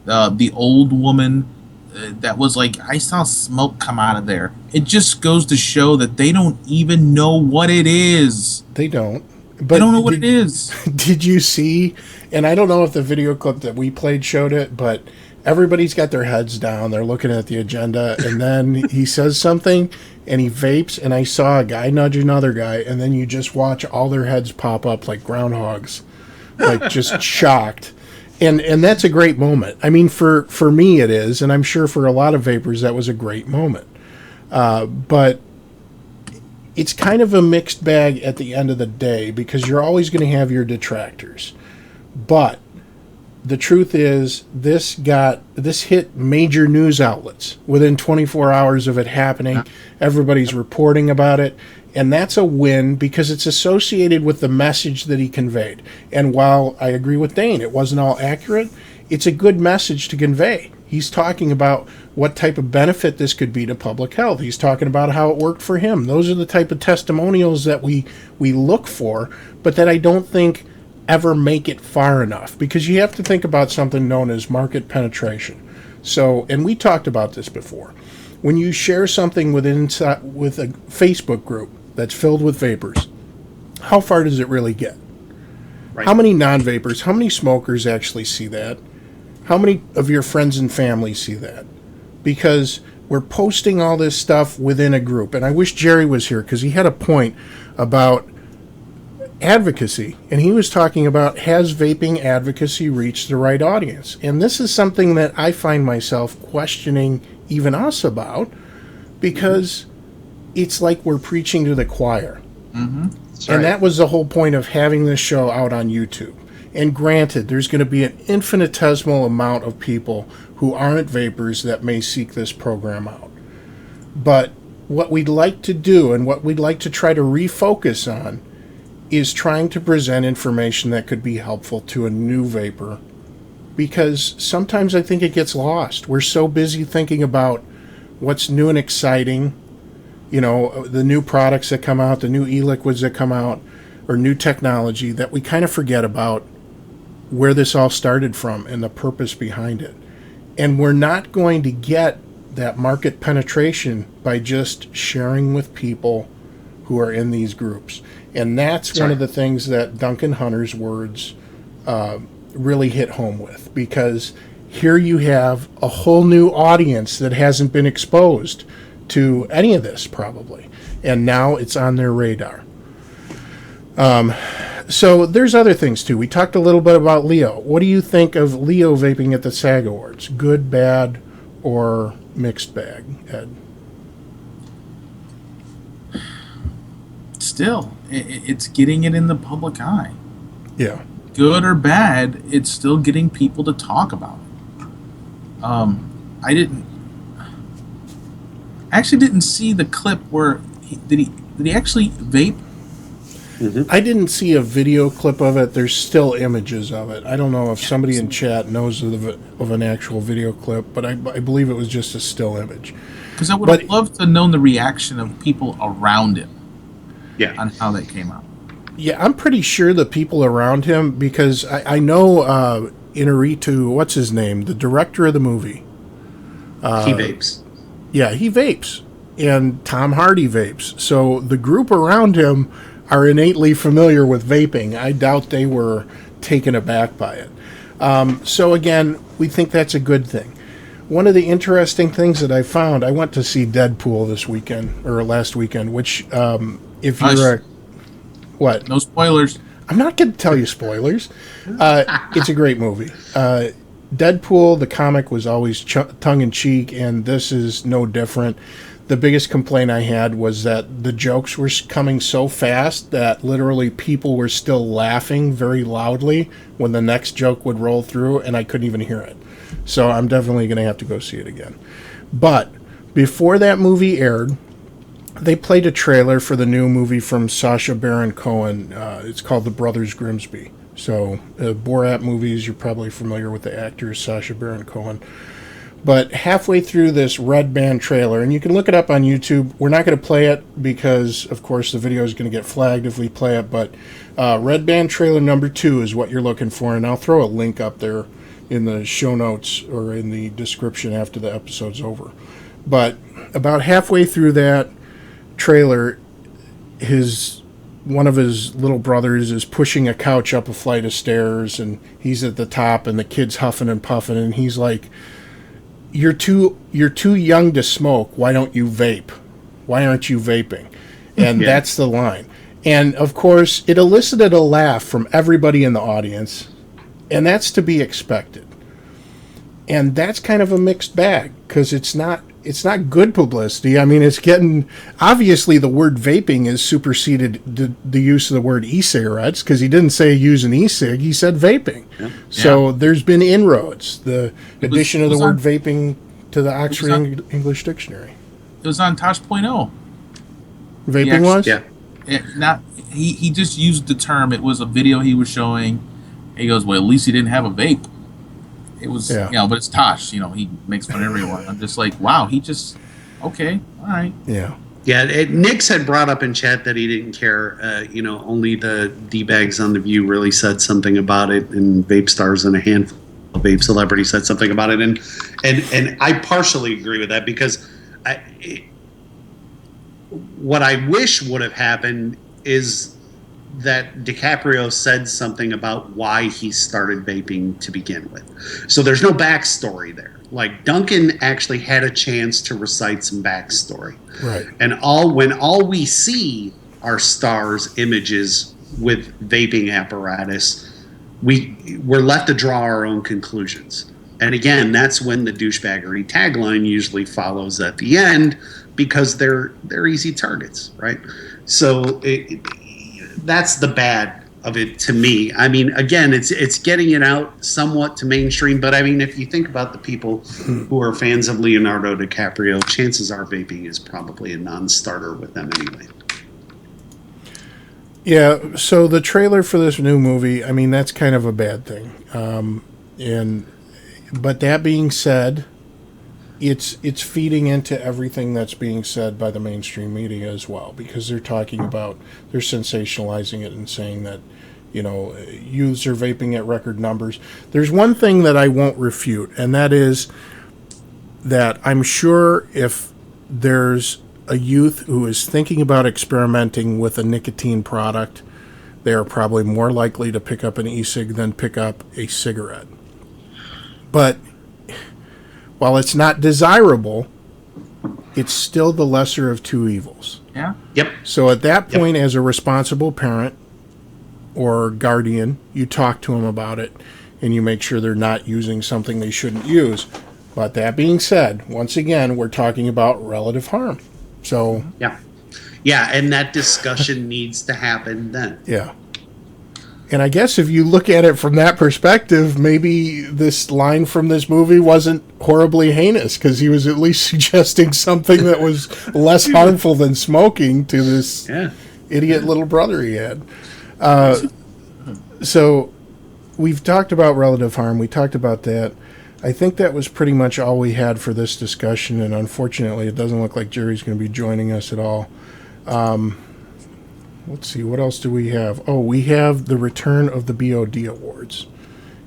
The old woman that was like, I saw smoke come out of there. It just goes to show that they don't even know what it is. They don't. But They don't know what it is. Did you see? And I don't know if the video clip that we played showed it, but everybody's got their heads down. They're looking at the agenda, and then he says something, and he vapes, and I saw a guy nudge another guy, and then you just watch all their heads pop up like groundhogs, like just shocked. And that's a great moment. I mean, for me it is, and I'm sure for a lot of vapors that was a great moment. But it's kind of a mixed bag at the end of the day because you're always going to have your detractors. But the truth is, this hit major news outlets within 24 hours of it happening. Everybody's reporting about it. And that's a win because it's associated with the message that he conveyed. And while I agree with Dane, it wasn't all accurate, it's a good message to convey. He's talking about what type of benefit this could be to public health. He's talking about how it worked for him. Those are the type of testimonials that we look for, but that I don't think ever make it far enough, because you have to think about something known as market penetration. So, and we talked about this before. When you share something with a Facebook group that's filled with vapors, how far does it really get? Right. How many non-vapors, how many smokers actually see that? How many of your friends and family see that? Because we're posting all this stuff within a group. And I wish Jerry was here because he had a point about advocacy. And he was talking about, has vaping advocacy reached the right audience? And this is something that I find myself questioning even us about, because it's like we're preaching to the choir. Mm-hmm. And that was the whole point of having this show out on YouTube. And granted, there's going to be an infinitesimal amount of people who aren't vapors that may seek this program out. But what we'd like to do, and what we'd like to try to refocus on, is trying to present information that could be helpful to a new vapor. Because sometimes I think it gets lost. We're so busy thinking about what's new and exciting, you know, the new products that come out, the new e-liquids that come out, or new technology, that we kind of forget about where this all started from and the purpose behind it. And we're not going to get that market penetration by just sharing with people who are in these groups. And that's one of the things that Duncan Hunter's words really hit home with, because here you have a whole new audience that hasn't been exposed to any of this probably, and now it's on their radar. So there's other things too. We talked a little bit about Leo. What do you think of Leo vaping at the SAG Awards? Good, bad, or mixed bag, Ed? Still, it's getting it in the public eye. Yeah. Good or bad, it's still getting people to talk about it. I actually didn't see the clip where did he actually vape? Mm-hmm. I didn't see a video clip of it. There's still images of it. I don't know if somebody in chat knows of an actual video clip, but I believe it was just a still image. Because I would have loved to know the reaction of people around him. Yeah. On how that came out. Yeah, I'm pretty sure the people around him, because I know Inarritu, what's his name, the director of the movie. He vapes. Yeah, he vapes. And Tom Hardy vapes. So the group around him are innately familiar with vaping. I doubt they were taken aback by it. So again, we think that's a good thing. One of the interesting things that I found, I went to see Deadpool this weekend, or last weekend, which if you're a... What? No spoilers. I'm not going to tell you spoilers. It's a great movie. Deadpool, the comic, was always tongue-in-cheek, and this is no different. The biggest complaint I had was that the jokes were coming so fast that literally people were still laughing very loudly when the next joke would roll through, and I couldn't even hear it. So I'm definitely going to have to go see it again. But before that movie aired, they played a trailer for the new movie from Sacha Baron Cohen. It's called The Brothers Grimsby. So, Borat movies, you're probably familiar with the actor Sacha Baron Cohen. But halfway through this Red Band trailer, and you can look it up on YouTube. We're not going to play it because, of course, the video is going to get flagged if we play it. But Red Band trailer number 2 is what you're looking for. And I'll throw a link up there in the show notes or in the description after the episode's over. But about halfway through that trailer, one of his little brothers is pushing a couch up a flight of stairs, and he's at the top, and the kid's huffing and puffing, and he's like, You're too young to smoke. Why don't you vape? Why aren't you vaping? And that's the line. And, of course, it elicited a laugh from everybody in the audience, and that's to be expected. And that's kind of a mixed bag, because it's not good publicity. I mean, it's getting... Obviously, the word vaping has superseded the use of the word e-cigarettes, because he didn't say use an e-cig, he said vaping. Yeah. So there's been inroads. The addition of the word vaping to the Oxford English Dictionary. It was on Tosh.0. Vaping was? Yeah. He just used the term. It was a video he was showing. He goes, well, at least he didn't have a vape. It was, but it's Tosh. He makes fun of everyone. I'm just like, wow, okay, all right. Yeah. Yeah, Nix had brought up in chat that he didn't care. Only the D-bags on The View really said something about it, and Vape Stars and a handful of Vape celebrities said something about it. And I partially agree with that, because what I wish would have happened is that DiCaprio said something about why he started vaping to begin with. So there's no backstory there. Like, Duncan actually had a chance to recite some backstory. Right. And when all we see are stars images with vaping apparatus, we're left to draw our own conclusions. And again, that's when the douchebaggery tagline usually follows at the end, because they're easy targets, right? So that's the bad of it to me. I mean, again, it's getting it out somewhat to mainstream, but I mean, if you think about the people who are fans of Leonardo DiCaprio, chances are vaping is probably a non-starter with them anyway. Yeah, so the trailer for this new movie, I mean, that's kind of a bad thing. But that being said, it's feeding into everything that's being said by the mainstream media as well, because they're sensationalizing it and saying that, youths are vaping at record numbers. There's one thing that I won't refute, and that is that I'm sure if there's a youth who is thinking about experimenting with a nicotine product, they are probably more likely to pick up an e-cig than pick up a cigarette. But while it's not desirable, it's still the lesser of two evils. Yeah. Yep. So at that point, as a responsible parent or guardian, you talk to them about it, and you make sure they're not using something they shouldn't use. But that being said, once again, we're talking about relative harm. So yeah, and that discussion needs to happen then. Yeah. And I guess if you look at it from that perspective, maybe this line from this movie wasn't horribly heinous, because he was at least suggesting something that was less harmful than smoking to this idiot little brother he had. So we've talked about relative harm. We talked about that. I think that was pretty much all we had for this discussion, and unfortunately it doesn't look like Jerry's going to be joining us at all. Let's see, what else do we have? Oh, we have the return of the BOD Awards.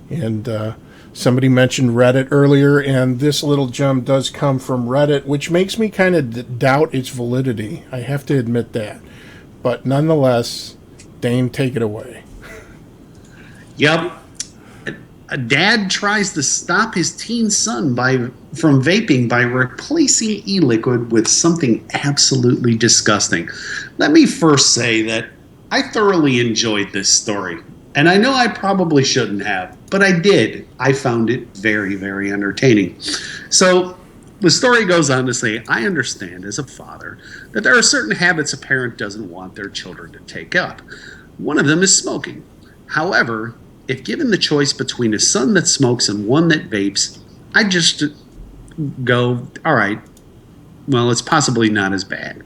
And somebody mentioned Reddit earlier, and this little gem does come from Reddit, which makes me kind of doubt its validity. I have to admit that. But nonetheless, Dane, take it away. Yep. A dad tries to stop his teen son from vaping by replacing e-liquid with something absolutely disgusting. Let me first say that I thoroughly enjoyed this story. And I know I probably shouldn't have, but I did. I found it very, very entertaining. So the story goes on to say, I understand as a father that there are certain habits a parent doesn't want their children to take up. One of them is smoking. However, if given the choice between a son that smokes and one that vapes, I just go, all right, well, it's possibly not as bad.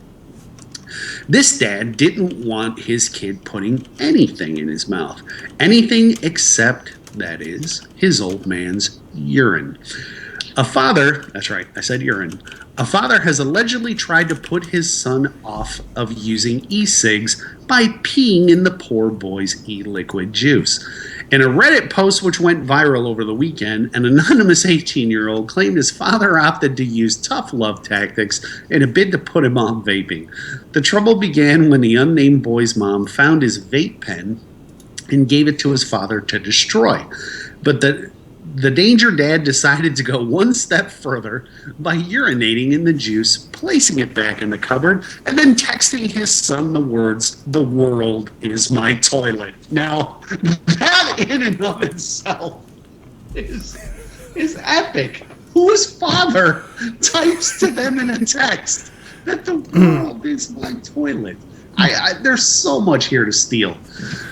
This dad didn't want his kid putting anything in his mouth. Anything except, that is, his old man's urine. A father, that's right, I said urine. A father has allegedly tried to put his son off of using e-cigs by peeing in the poor boy's e-liquid juice. In a Reddit post which went viral over the weekend, an anonymous 18-year-old claimed his father opted to use tough love tactics in a bid to put him off vaping. The trouble began when the unnamed boy's mom found his vape pen and gave it to his father to destroy. But the danger dad decided to go one step further by urinating in the juice, placing it back in the cupboard, and then texting his son the words, "The world is my toilet." Now, that in and of itself is epic. Whose father types to them in a text that the world is my toilet? There's so much here to steal.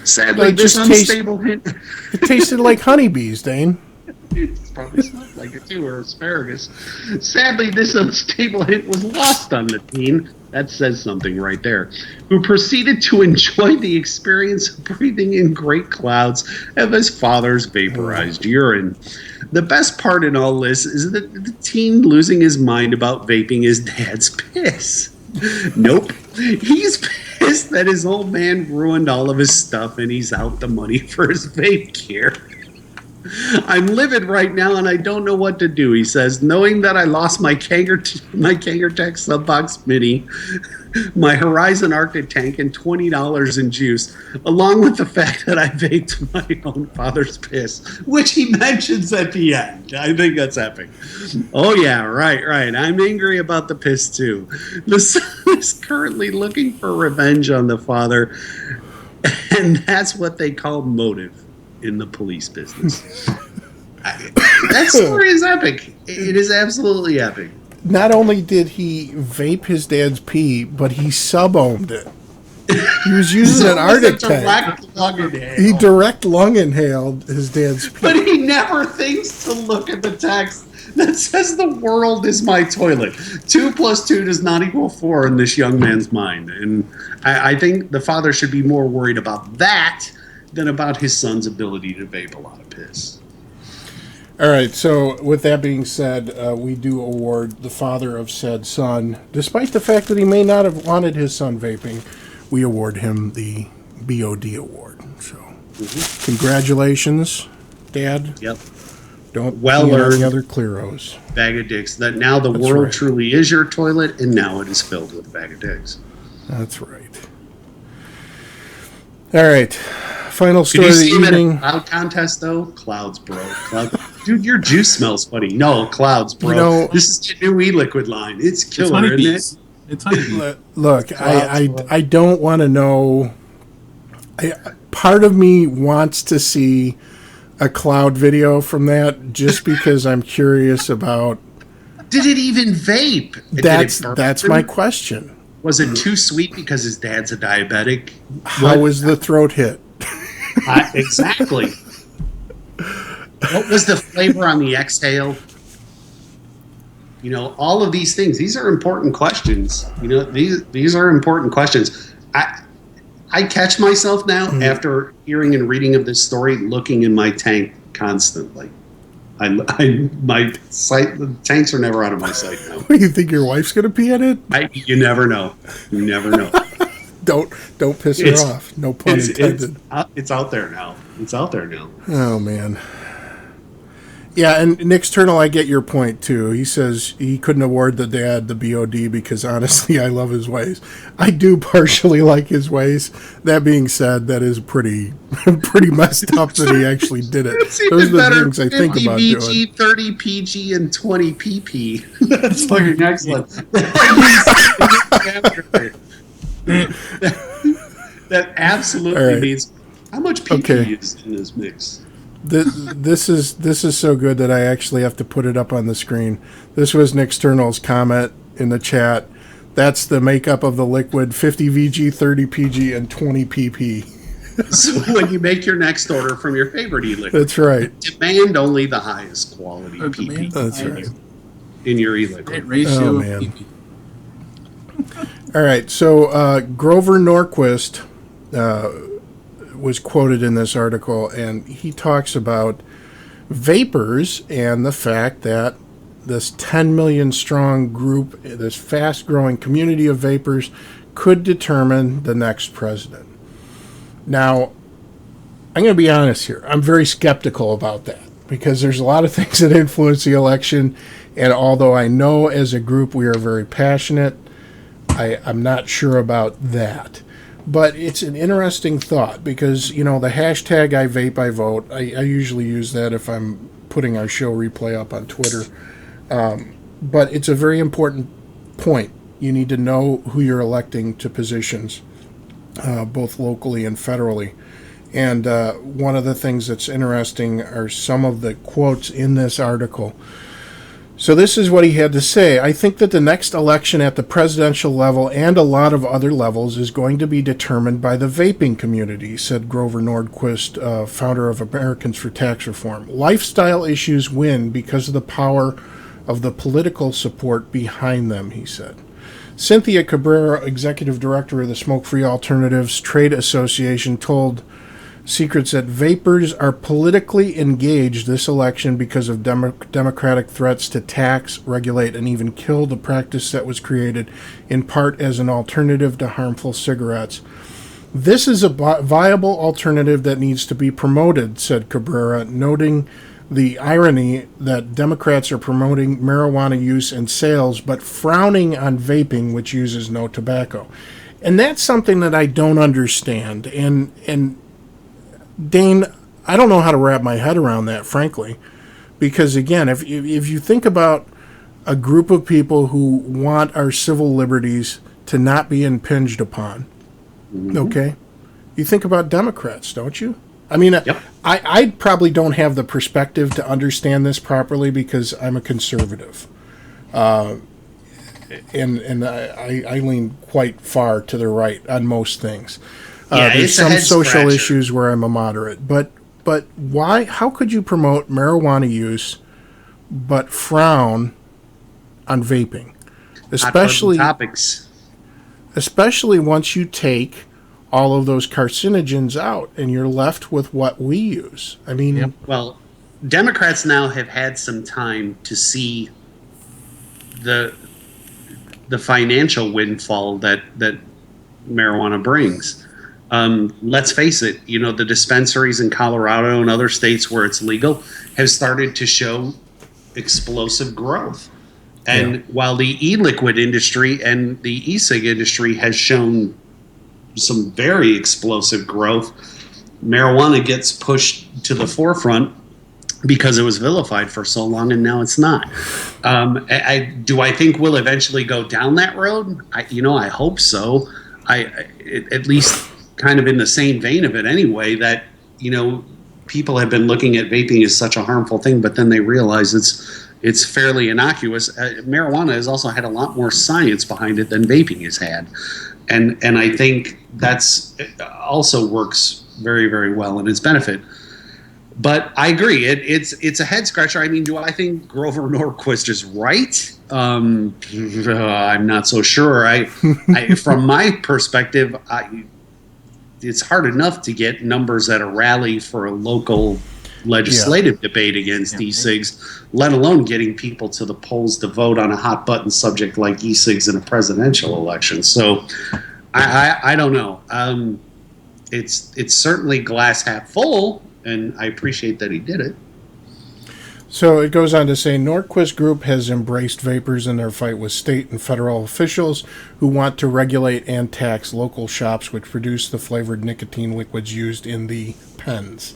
Sadly, this unstable hint... It tasted like honeybees, Dane. It probably smelled like it too, or asparagus. Sadly, this unstable hint was lost on the teen. That says something right there. Who proceeded to enjoy the experience of breathing in great clouds of his father's vaporized urine. The best part in all this is that the teen losing his mind about vaping his dad's piss. Nope. He's pissed that his old man ruined all of his stuff and he's out the money for his vape gear. I'm livid right now and I don't know what to do, he says, knowing that I lost my Kangertech Subbox Mini, my Horizon Arctic tank, and $20 in juice, along with the fact that I vaped my own father's piss, which he mentions at the end. I think that's epic. Oh yeah, right. I'm angry about the piss too. The son is currently looking for revenge on the father, and that's what they call motive in the police business. That story is epic. It is absolutely epic. Not only did he vape his dad's pee, but he sub-ohmed it. He was using an Arctic tank. He direct lung inhaled his dad's pee. But he never thinks to look at the text that says the world is my toilet. 2 + 2 does not equal 4 in this young man's mind. And I think the father should be more worried about that than about his son's ability to vape a lot of piss. All right, so with that being said, we do award the father of said son, despite the fact that he may not have wanted his son vaping, we award him the BOD award. So, Congratulations, Dad. Yep. Don't well eat earned any other Cleros. Bag of dicks. That now the That's world right. truly is your toilet, and now it is filled with a bag of dicks. That's right. All right, final Did story you of the see him at a evening. cloud contest though? Clouds, bro. Clouds. Dude, your juice smells funny. No, clouds, bro. You know- this is the new e-liquid line. It's It's killer, isn't honeybees. it? It's honeybees. Look, I don't want to know. Part of me wants to see a cloud video from that just because I'm curious about. Did it even vape? Did it burn That's him? my question. Was it too sweet because his dad's a diabetic? How was the throat hit? Exactly. What was the flavor on the exhale? You know, all of these things. These are important questions. You know, these are important questions. I catch myself now after hearing and reading of this story, looking in my tank constantly. The tanks are never out of my sight now. What do you think, your wife's gonna pee in it? You never know. You never know. Don't piss her off. No pun intended. It's out there now. It's out there now. Oh man. Yeah, and Nick's Turtle, I get your point too. He says he couldn't award the dad the BOD because honestly, I love his ways. I do partially like his ways. That being said, that is pretty messed up that he actually did it. It's Those are even the better. things I 50 think about VG, doing. 30 PG, and 20 PP. That's fucking excellent. That absolutely All right. means how much PP Okay. is in this mix. This is so good that I actually have to put it up on the screen. This was Nick Sternal's comment in the chat. That's the makeup of the liquid: 50 VG, 30 PG, and 20 PP. So when you make your next order from your favorite e-liquid, That's right. demand only the highest quality PP Demand That's right. in your e-liquid. Great ratio Oh, of man. PP. All right, so Grover Norquist was quoted in this article, and he talks about Vapers and the fact that this 10 million strong group, this fast-growing community of vapers, could determine the next president. Now, I'm going to be honest here. I'm very skeptical about that because there's a lot of things that influence the election, and although I know as a group we are very passionate, I'm not sure about that. But it's an interesting thought because, you know, the hashtag I vape, I vote, I usually use that if I'm putting our show replay up on Twitter. But it's a very important point. You need to know who you're electing to positions, both locally and federally. And one of the things that's interesting are some of the quotes in this article. So this is what he had to say. I think that the next election at the presidential level and a lot of other levels is going to be determined by the vaping community, said Grover Nordquist, founder of Americans for Tax Reform. Lifestyle issues win because of the power of the political support behind them, he said. Cynthia Cabrera, executive director of the Smoke-Free Alternatives Trade Association, told Secrets that vapers are politically engaged this election because of democratic threats to tax, regulate, and even kill the practice that was created in part as an alternative to harmful cigarettes. This is a viable alternative that needs to be promoted, said Cabrera, noting the irony that Democrats are promoting marijuana use and sales but frowning on vaping, which uses no tobacco. And that's something that I don't understand. And Dane, I don't know how to wrap my head around that, frankly, because again, if you think about a group of people who want our civil liberties to not be impinged upon, okay, you think about Democrats, don't you? I mean, yep. I probably don't have the perspective to understand this properly because I'm a conservative, and I lean quite far to the right on most things. There's some social issues where I'm a moderate, but why? How could you promote marijuana use but frown on vaping, especially once you take all of those carcinogens out and you're left with what we use? I mean, well, Democrats now have had some time to see the financial windfall that marijuana brings. Let's face it, you know, the dispensaries in Colorado and other states where it's legal have started to show explosive growth. And while the e-liquid industry and the e-cig industry has shown some very explosive growth, marijuana gets pushed to the forefront because it was vilified for so long, and now it's not. Do I think we'll eventually go down that road? I hope so. At least kind of in the same vein of it anyway, that, you know, people have been looking at vaping as such a harmful thing, but then they realize it's fairly innocuous. Marijuana has also had a lot more science behind it than vaping has had. And I think that's also works very, very well in its benefit. But I agree, it's a head scratcher. I mean, do I think Grover Norquist is right? I'm not so sure. From my perspective, it's hard enough to get numbers at a rally for a local legislative debate against e-cigs, let alone getting people to the polls to vote on a hot button subject like e-cigs in a presidential election. So I don't know. It's certainly glass half full, and I appreciate that he did it. So it goes on to say, Norquist Group has embraced vapers in their fight with state and federal officials who want to regulate and tax local shops which produce the flavored nicotine liquids used in the pens.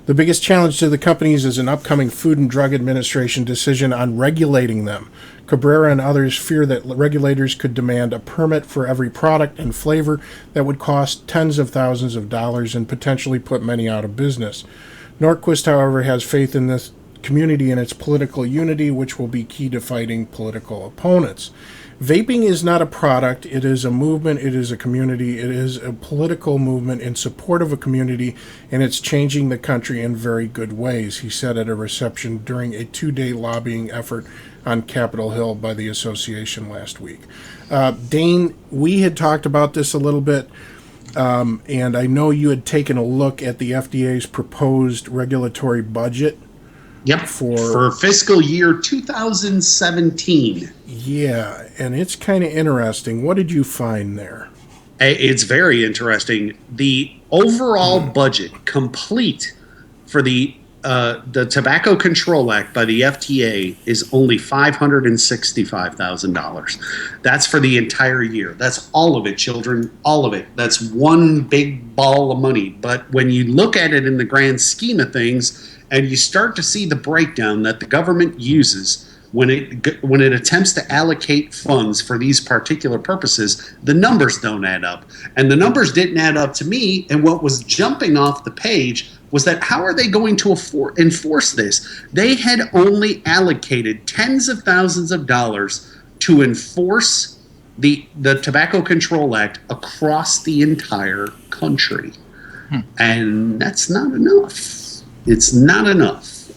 The biggest challenge to the companies is an upcoming Food and Drug Administration decision on regulating them. Cabrera and others fear that regulators could demand a permit for every product and flavor that would cost tens of thousands of dollars and potentially put many out of business. Norquist, however, has faith in this community and its political unity, which will be key to fighting political opponents. Vaping is not a product, it is a movement, it is a community, it is a political movement in support of a community, and it's changing the country in very good ways, he said at a reception during a 2-day lobbying effort on Capitol Hill by the association last week. Dane, we had talked about this a little bit, and I know you had taken a look at the FDA's proposed regulatory budget. Yep, for fiscal year 2017. Yeah, and it's kind of interesting. What did you find there? It's very interesting. The overall budget complete for the Tobacco Control Act by the FDA is only $565,000. That's for the entire year. That's all of it, children, all of it. That's one big ball of money. But when you look at it in the grand scheme of things, and you start to see the breakdown that the government uses when it attempts to allocate funds for these particular purposes, the numbers don't add up. And the numbers didn't add up to me, and what was jumping off the page was that how are they going to enforce this? They had only allocated tens of thousands of dollars to enforce the Tobacco Control Act across the entire country. And that's not enough. It's not enough.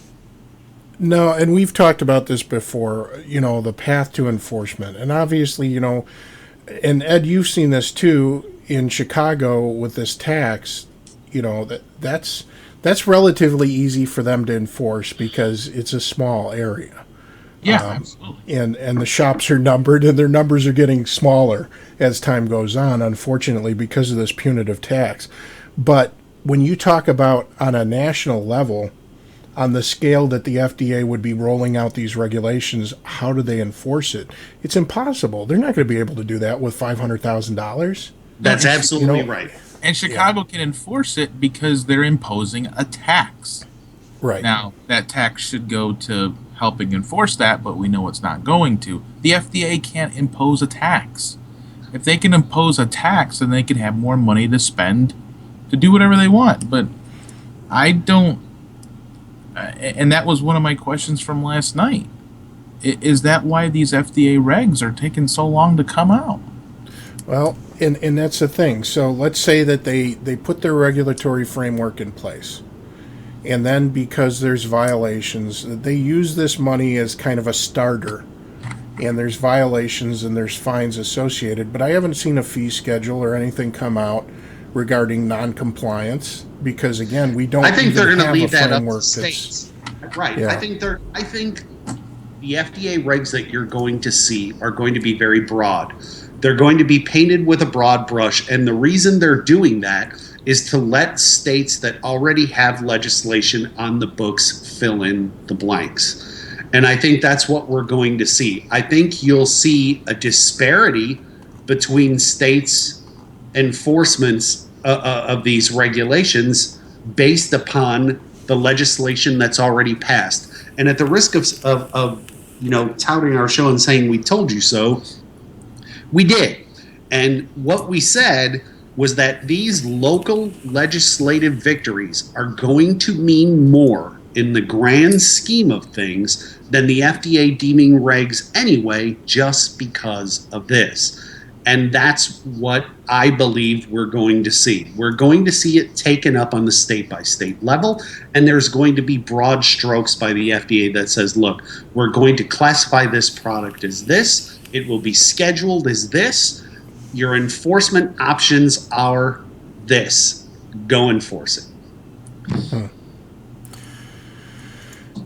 No, and we've talked about this before, the path to enforcement. And obviously, and Ed, you've seen this too in Chicago with this tax, that's relatively easy for them to enforce because it's a small area. Yeah, absolutely. And the shops are numbered, and their numbers are getting smaller as time goes on, unfortunately, because of this punitive tax. But when you talk about on a national level, on the scale that the FDA would be rolling out these regulations, how do they enforce it? It's impossible. They're not going to be able to do that with $500,000. That's absolutely right. And Chicago can enforce it because they're imposing a tax. Right. Now, that tax should go to helping enforce that, but we know it's not going to. The FDA can't impose a tax. If they can impose a tax, then they can have more money to spend to do whatever they want. But I don't, and that was one of my questions from last night. Is that why these FDA regs are taking so long to come out? Well, and that's the thing. So let's say that they put their regulatory framework in place. And then because there's violations, they use this money as kind of a starter. And there's violations and there's fines associated. But I haven't seen a fee schedule or anything come out regarding non-compliance because, again, we don't. I think they're going to leave that up to framework states. Right. Yeah. I think the FDA regs that you're going to see are going to be very broad. They're going to be painted with a broad brush, and the reason they're doing that is to let states that already have legislation on the books fill in the blanks. And I think that's what we're going to see. I think you'll see a disparity between states' enforcements of these regulations based upon the legislation that's already passed. And at the risk of touting our show and saying we told you so, we did. And what we said was that these local legislative victories are going to mean more in the grand scheme of things than the FDA deeming regs anyway, just because of this. And that's what I believe we're going to see. We're going to see it taken up on the state-by-state level, and there's going to be broad strokes by the FDA that says, look, we're going to classify this product as this, it will be scheduled as this, your enforcement options are this. Go enforce it.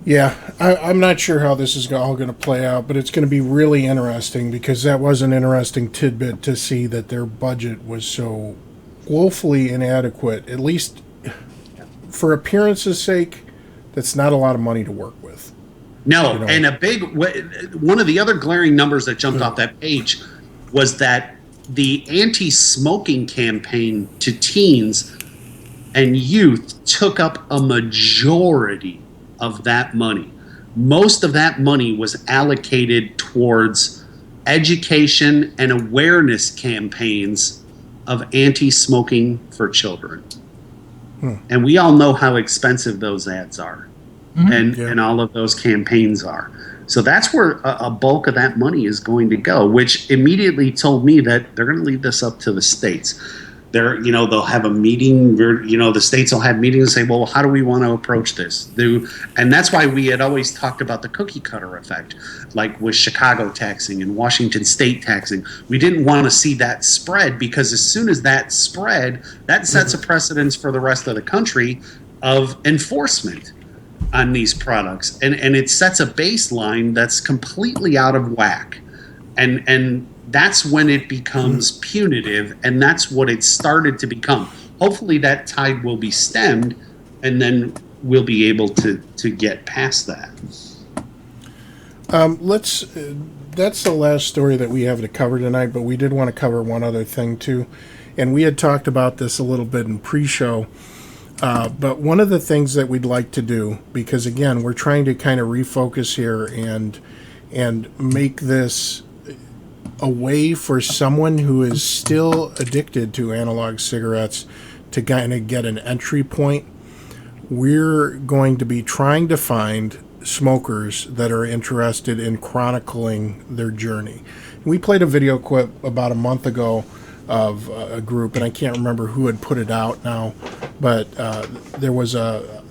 Yeah, I'm not sure how this is all going to play out, but it's going to be really interesting because that was an interesting tidbit to see that their budget was so woefully inadequate, at least for appearance's sake. That's not a lot of money to work with. No, and one of the other glaring numbers that jumped off that page was that the anti-smoking campaign to teens and youth took up a majority of that money. Most of that money was allocated towards education and awareness campaigns of anti-smoking for children. And we all know how expensive those ads are. And all of those campaigns are. So that's where a bulk of that money is going to go, which immediately told me that they're going to leave this up to the states. they'll have a meeting. The states will have meetings and say, well, how do we want to approach this? And that's why we had always talked about the cookie cutter effect, like with Chicago taxing and Washington State taxing. We didn't want to see that spread, because as soon as that spread, that sets a precedence for the rest of the country of enforcement on these products, and it sets a baseline that's completely out of whack, and that's when it becomes punitive, and that's what it started to become. Hopefully that tide will be stemmed, and then we'll be able to get past that. That's the last story that we have to cover tonight, but we did want to cover one other thing too, and we had talked about this a little bit in pre-show. But one of the things that we'd like to do, because again, we're trying to kind of refocus here and make this a way for someone who is still addicted to analog cigarettes to kind of get an entry point. We're going to be trying to find smokers that are interested in chronicling their journey. We played a video clip about a month ago of a group, and I can't remember who had put it out now, but there was a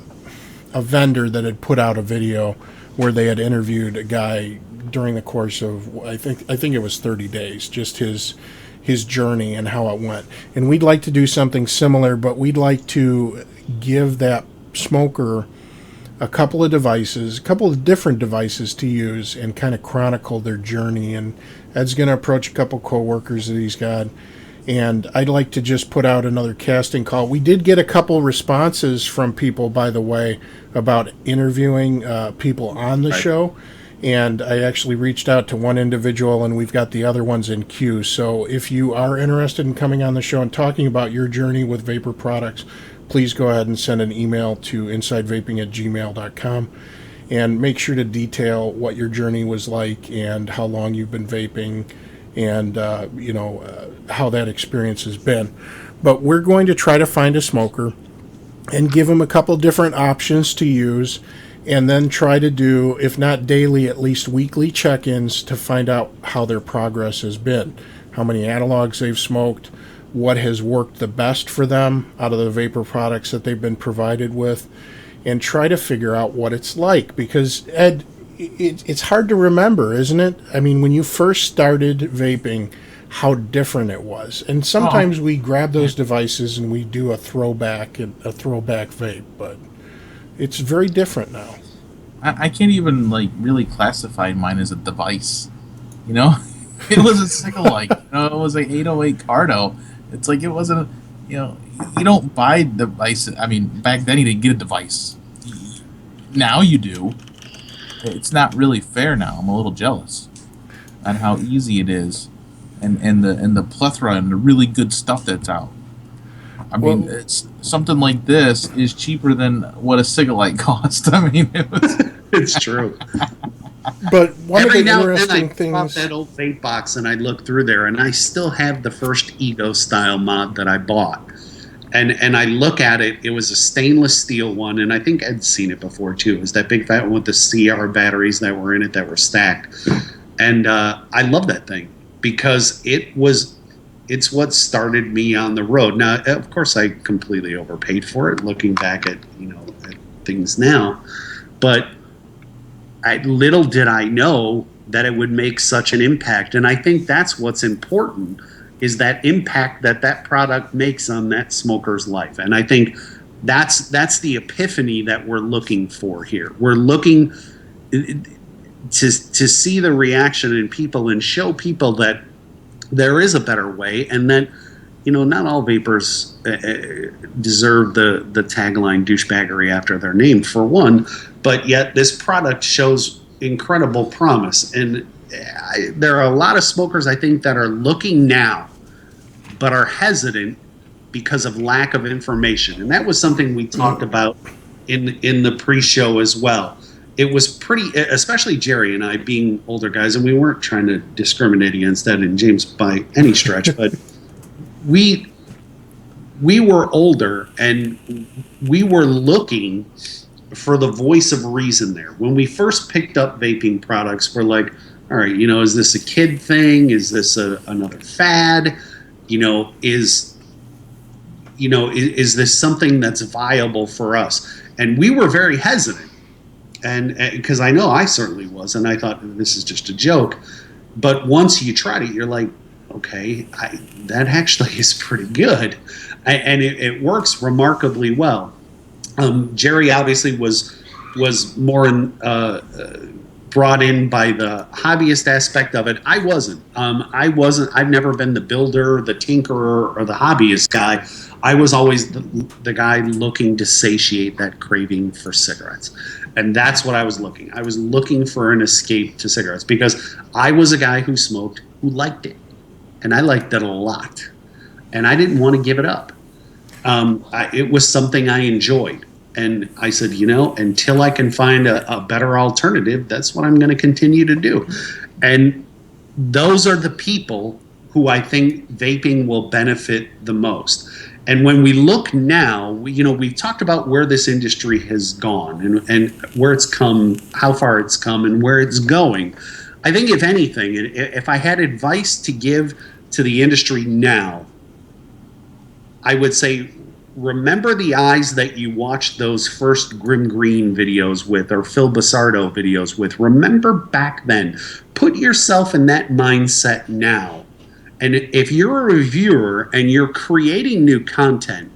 vendor that had put out a video where they had interviewed a guy during the course of I think it was 30 days, just his journey and how it went. And we'd like to do something similar, but we'd like to give that smoker a couple of different devices to use and kind of chronicle their journey. And Ed's going to approach a couple coworkers that he's got, and I'd like to just put out another casting call. We did get a couple responses from people, by the way, about interviewing people on the show, and I actually reached out to one individual, and we've got the other ones in queue. So if you are interested in coming on the show and talking about your journey with vapor products, please go ahead and send an email to insidevaping@gmail.com, and make sure to detail what your journey was like and how long you've been vaping, and how that experience has been. But we're going to try to find a smoker and give them a couple different options to use, and then try to do, if not daily, at least weekly check-ins to find out how their progress has been, how many analogs they've smoked, what has worked the best for them out of the vapor products that they've been provided with, and try to figure out what it's like. Because, Ed, it's hard to remember, isn't it? I mean, when you first started vaping, how different it was. And sometimes we grab those devices and we do a throwback vape, but it's very different now. I can't even really classify mine as a device. It was a Sigalike. It was an 808 Cardo. It's like it wasn't. You don't buy devices. I mean, back then you didn't get a device. Now you do. It's not really fair now. I'm a little jealous on how easy it is, and the plethora and the really good stuff that's out. I mean, it's something like this is cheaper than what a Sigalite cost. I mean, it's true. But one every of the now interesting and then I pop that old vape box and I look through there, and I still have the first Ego style mod that I bought. And I look at it, it was a stainless steel one, and I think Ed's seen it before too. It was that big fat one with the CR batteries that were in it that were stacked. And I love that thing because it's what started me on the road. Now, of course, I completely overpaid for it, looking back at at things now. But little did I know that it would make such an impact. And I think that's what's important, is that impact that product makes on that smoker's life. And I think that's the epiphany that we're looking for here. We're looking to see the reaction in people and show people that there is a better way, and that not all vapors deserve the tagline douchebaggery after their name, for one, but yet this product shows incredible promise. And there are a lot of smokers, I think, that are looking now but are hesitant because of lack of information. And that was something we talked about in the pre-show as well. It was pretty, especially Jerry and I being older guys, and we weren't trying to discriminate against Ed and James by any stretch, but we were older and we were looking for the voice of reason there. When we first picked up vaping products, we're like, all right, is this a kid thing? Is this another fad? is this something that's viable for us? And we were very hesitant, and because I know I certainly was, and I thought this is just a joke. But once you tried it, you're like, okay, that actually is pretty good, and it works remarkably well. Jerry obviously was more brought in by the hobbyist aspect of it. I wasn't. I've never been the builder, the tinkerer, or the hobbyist guy. I was always the guy looking to satiate that craving for cigarettes. And that's what I was looking. I was looking for an escape to cigarettes because I was a guy who smoked, who liked it. And I liked it a lot. And I didn't want to give it up. It was something I enjoyed. And I said, until I can find a better alternative, that's what I'm going to continue to do. And those are the people who I think vaping will benefit the most. And when we look now, we've talked about where this industry has gone and where it's come, how far it's come, and where it's going. I think, if anything, if I had advice to give to the industry now, I would say, remember the eyes that you watched those first Grim Green videos with, or Phil Basardo videos with. Remember back then. Put yourself in that mindset now. And if you're a reviewer and you're creating new content,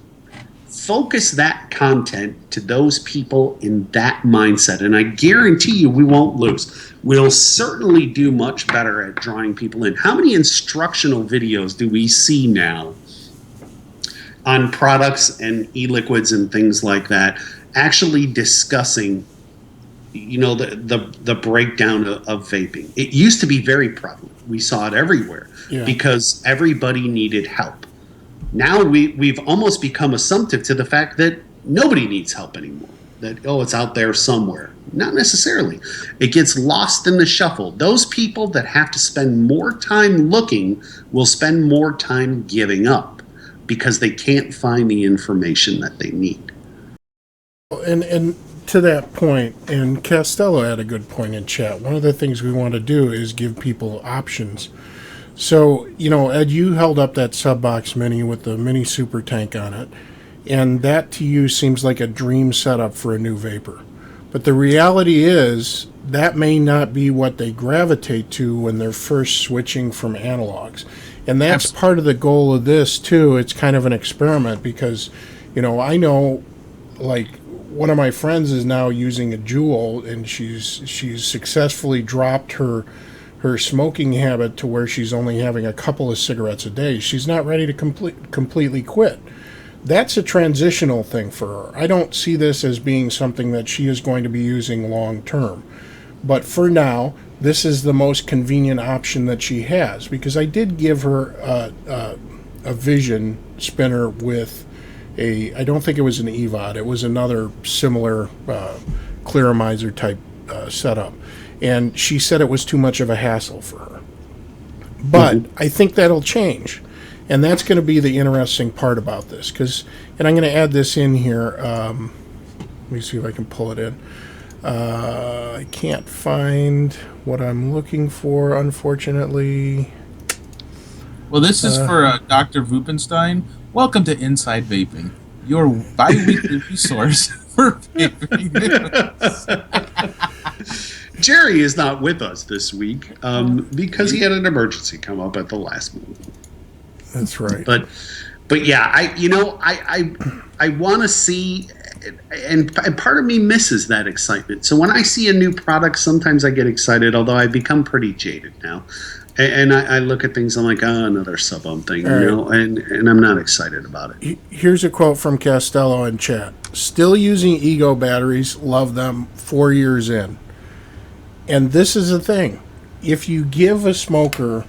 focus that content to those people in that mindset. And I guarantee you we won't lose. We'll certainly do much better at drawing people in. How many instructional videos do we see now on products and e-liquids and things like that, actually discussing, the breakdown of vaping? It used to be very prevalent. We saw it everywhere because everybody needed help. Now we've almost become assumptive to the fact that nobody needs help anymore. That, it's out there somewhere. Not necessarily. It gets lost in the shuffle. Those people that have to spend more time looking will spend more time giving up, because they can't find the information that they need. And to that point, and Costello had a good point in chat, one of the things we want to do is give people options. So, Ed, you held up that Subbox Mini with the mini super tank on it, and that to you seems like a dream setup for a new vapor. But the reality is that may not be what they gravitate to when they're first switching from analogs. And that's part of the goal of this, too. It's kind of an experiment because, I know, like, one of my friends is now using a Juul, and she's successfully dropped her smoking habit to where she's only having a couple of cigarettes a day. She's not ready to completely quit. That's a transitional thing for her. I don't see this as being something that she is going to be using long term. But for now, this is the most convenient option that she has, because I did give her a Vision spinner with I don't think it was an EVOD, it was another similar Clearomizer type setup, and she said it was too much of a hassle for her. But I think that'll change, and that's going to be the interesting part about this, and I'm going to add this in here. Let me see if I can pull it in. I can't find what I'm looking for, unfortunately. Well, this is for Dr. Vupenstein. Welcome to Inside Vaping, your bi-weekly resource for vaping news. Jerry is not with us this week because he had an emergency come up at the last moment. That's right. But yeah, I want to see, and part of me misses that excitement. So when I see a new product, sometimes I get excited, although I've become pretty jaded now. And I look at things, I'm like, another sub-ohm thing, and I'm not excited about it. Here's a quote from Costello in chat. Still using Ego batteries, love them 4 years in. And this is the thing. If you give a smoker,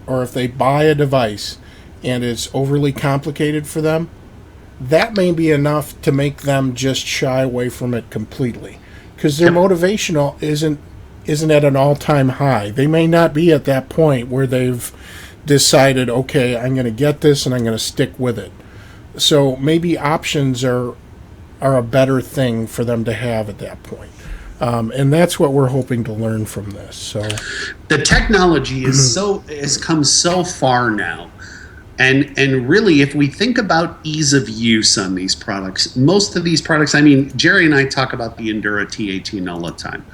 or if they buy a device, and it's overly complicated for them, that may be enough to make them just shy away from it completely. Because their motivational isn't at an all-time high. They may not be at that point where they've decided, okay, I'm going to get this and I'm going to stick with it. So maybe options are a better thing for them to have at that point. And that's what we're hoping to learn from this. So the technology has come so far now And really, if we think about ease of use on these products, most of these products, I mean, Jerry and I talk about the Endura T18 all the time.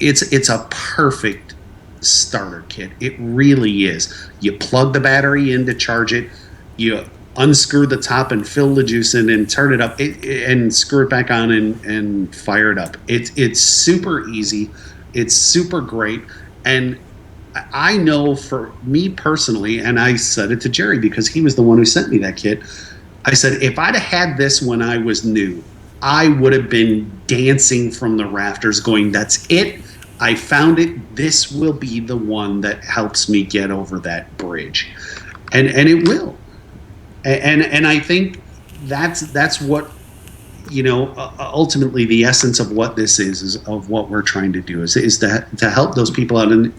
It's a perfect starter kit. It really is. You plug the battery in to charge it, you unscrew the top and fill the juice in and turn it up and screw it back on and fire it up. It's super easy. It's super great. And I know for me personally, and I said it to Jerry because he was the one who sent me that kit, I said, if I'd have had this when I was new, I would have been dancing from the rafters going, that's it. I found it. This will be the one that helps me get over that bridge. And it will. And I think that's what, ultimately the essence of what this is of what we're trying to do is to help those people out and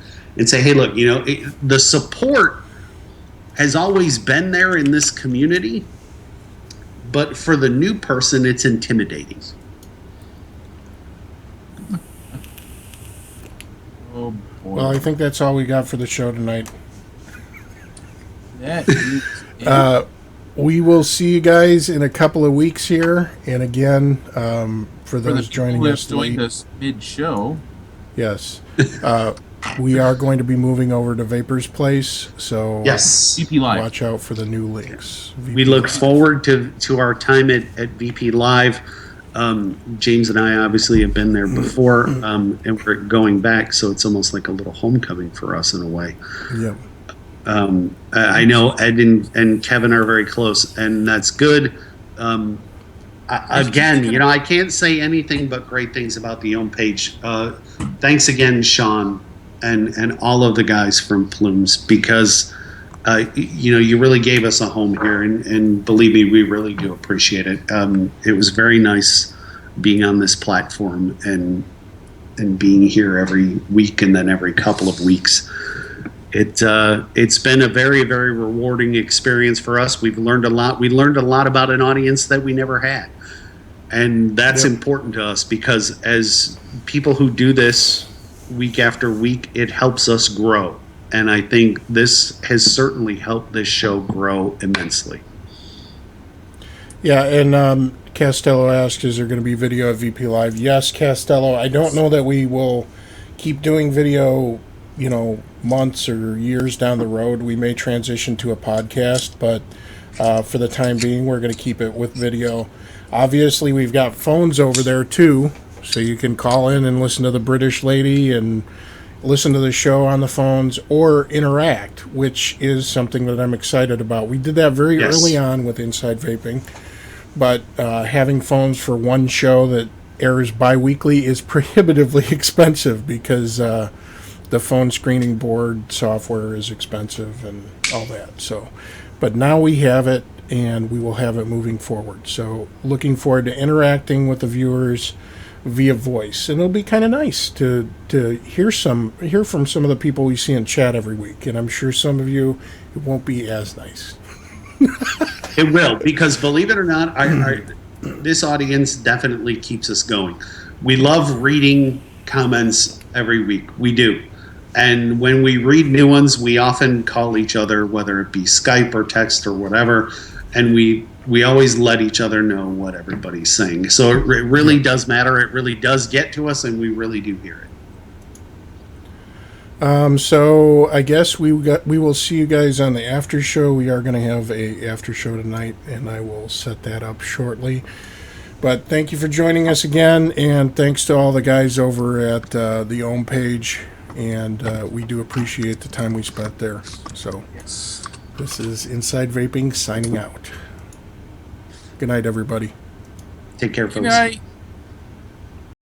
say, hey, look, the support has always been there in this community, but for the new person, it's intimidating. Oh, boy. Well, I think that's all we got for the show tonight. That is We will see you guys in a couple of weeks here. And again, for those joining us joined us mid-show. Yes. We are going to be moving over to Vapers Place, so yes, VP Live. Watch out for the new links. We look forward to our time at VP Live. James and I obviously have been there before, and we're going back, so it's almost like a little homecoming for us in a way. Yeah. I know Ed and Kevin are very close, and that's good. Again, I can't say anything but great things about the home page. Thanks again, Sean, and all of the guys from Plumes, because you really gave us a home here, and believe me, we really do appreciate it. It was very nice being on this platform and being here every week and then every couple of weeks. It's been a very, very rewarding experience for us. We've learned a lot. We learned a lot about an audience that we never had. And that's important to us because as people who do this week after week, it helps us grow. And I think this has certainly helped this show grow immensely. Yeah, and Castello asked, is there going to be video of VP Live? Yes, Castello. I don't know that we will keep doing video, months or years down the road. We may transition to a podcast, but for the time being, we're going to keep it with video. Obviously, we've got phones over there, too, so you can call in and listen to the British lady and listen to the show on the phones or interact, which is something that I'm excited about. We did that very early on with Inside Vaping, but having phones for one show that airs bi-weekly is prohibitively expensive because the phone screening board software is expensive and all that. So, but now we have it, and we will have it moving forward. So looking forward to interacting with the viewers via voice, and it'll be kind of nice to hear from some of the people we see in chat every week. And I'm sure some of you, it won't be as nice. It will, because believe it or not, this audience definitely keeps us going. We love reading comments every week. We do. And when we read new ones, we often call each other, whether it be Skype or text or whatever, and we always let each other know what everybody's saying. So it really does matter. It really does get to us, and we really do hear it. So I guess we will see you guys on the after show. We are going to have a after show tonight, and I will set that up shortly. But thank you for joining us again, and thanks to all the guys over at the home page, and we do appreciate the time we spent there. So this is Inside Vaping signing out. Good night, everybody. Take care, folks. Good night.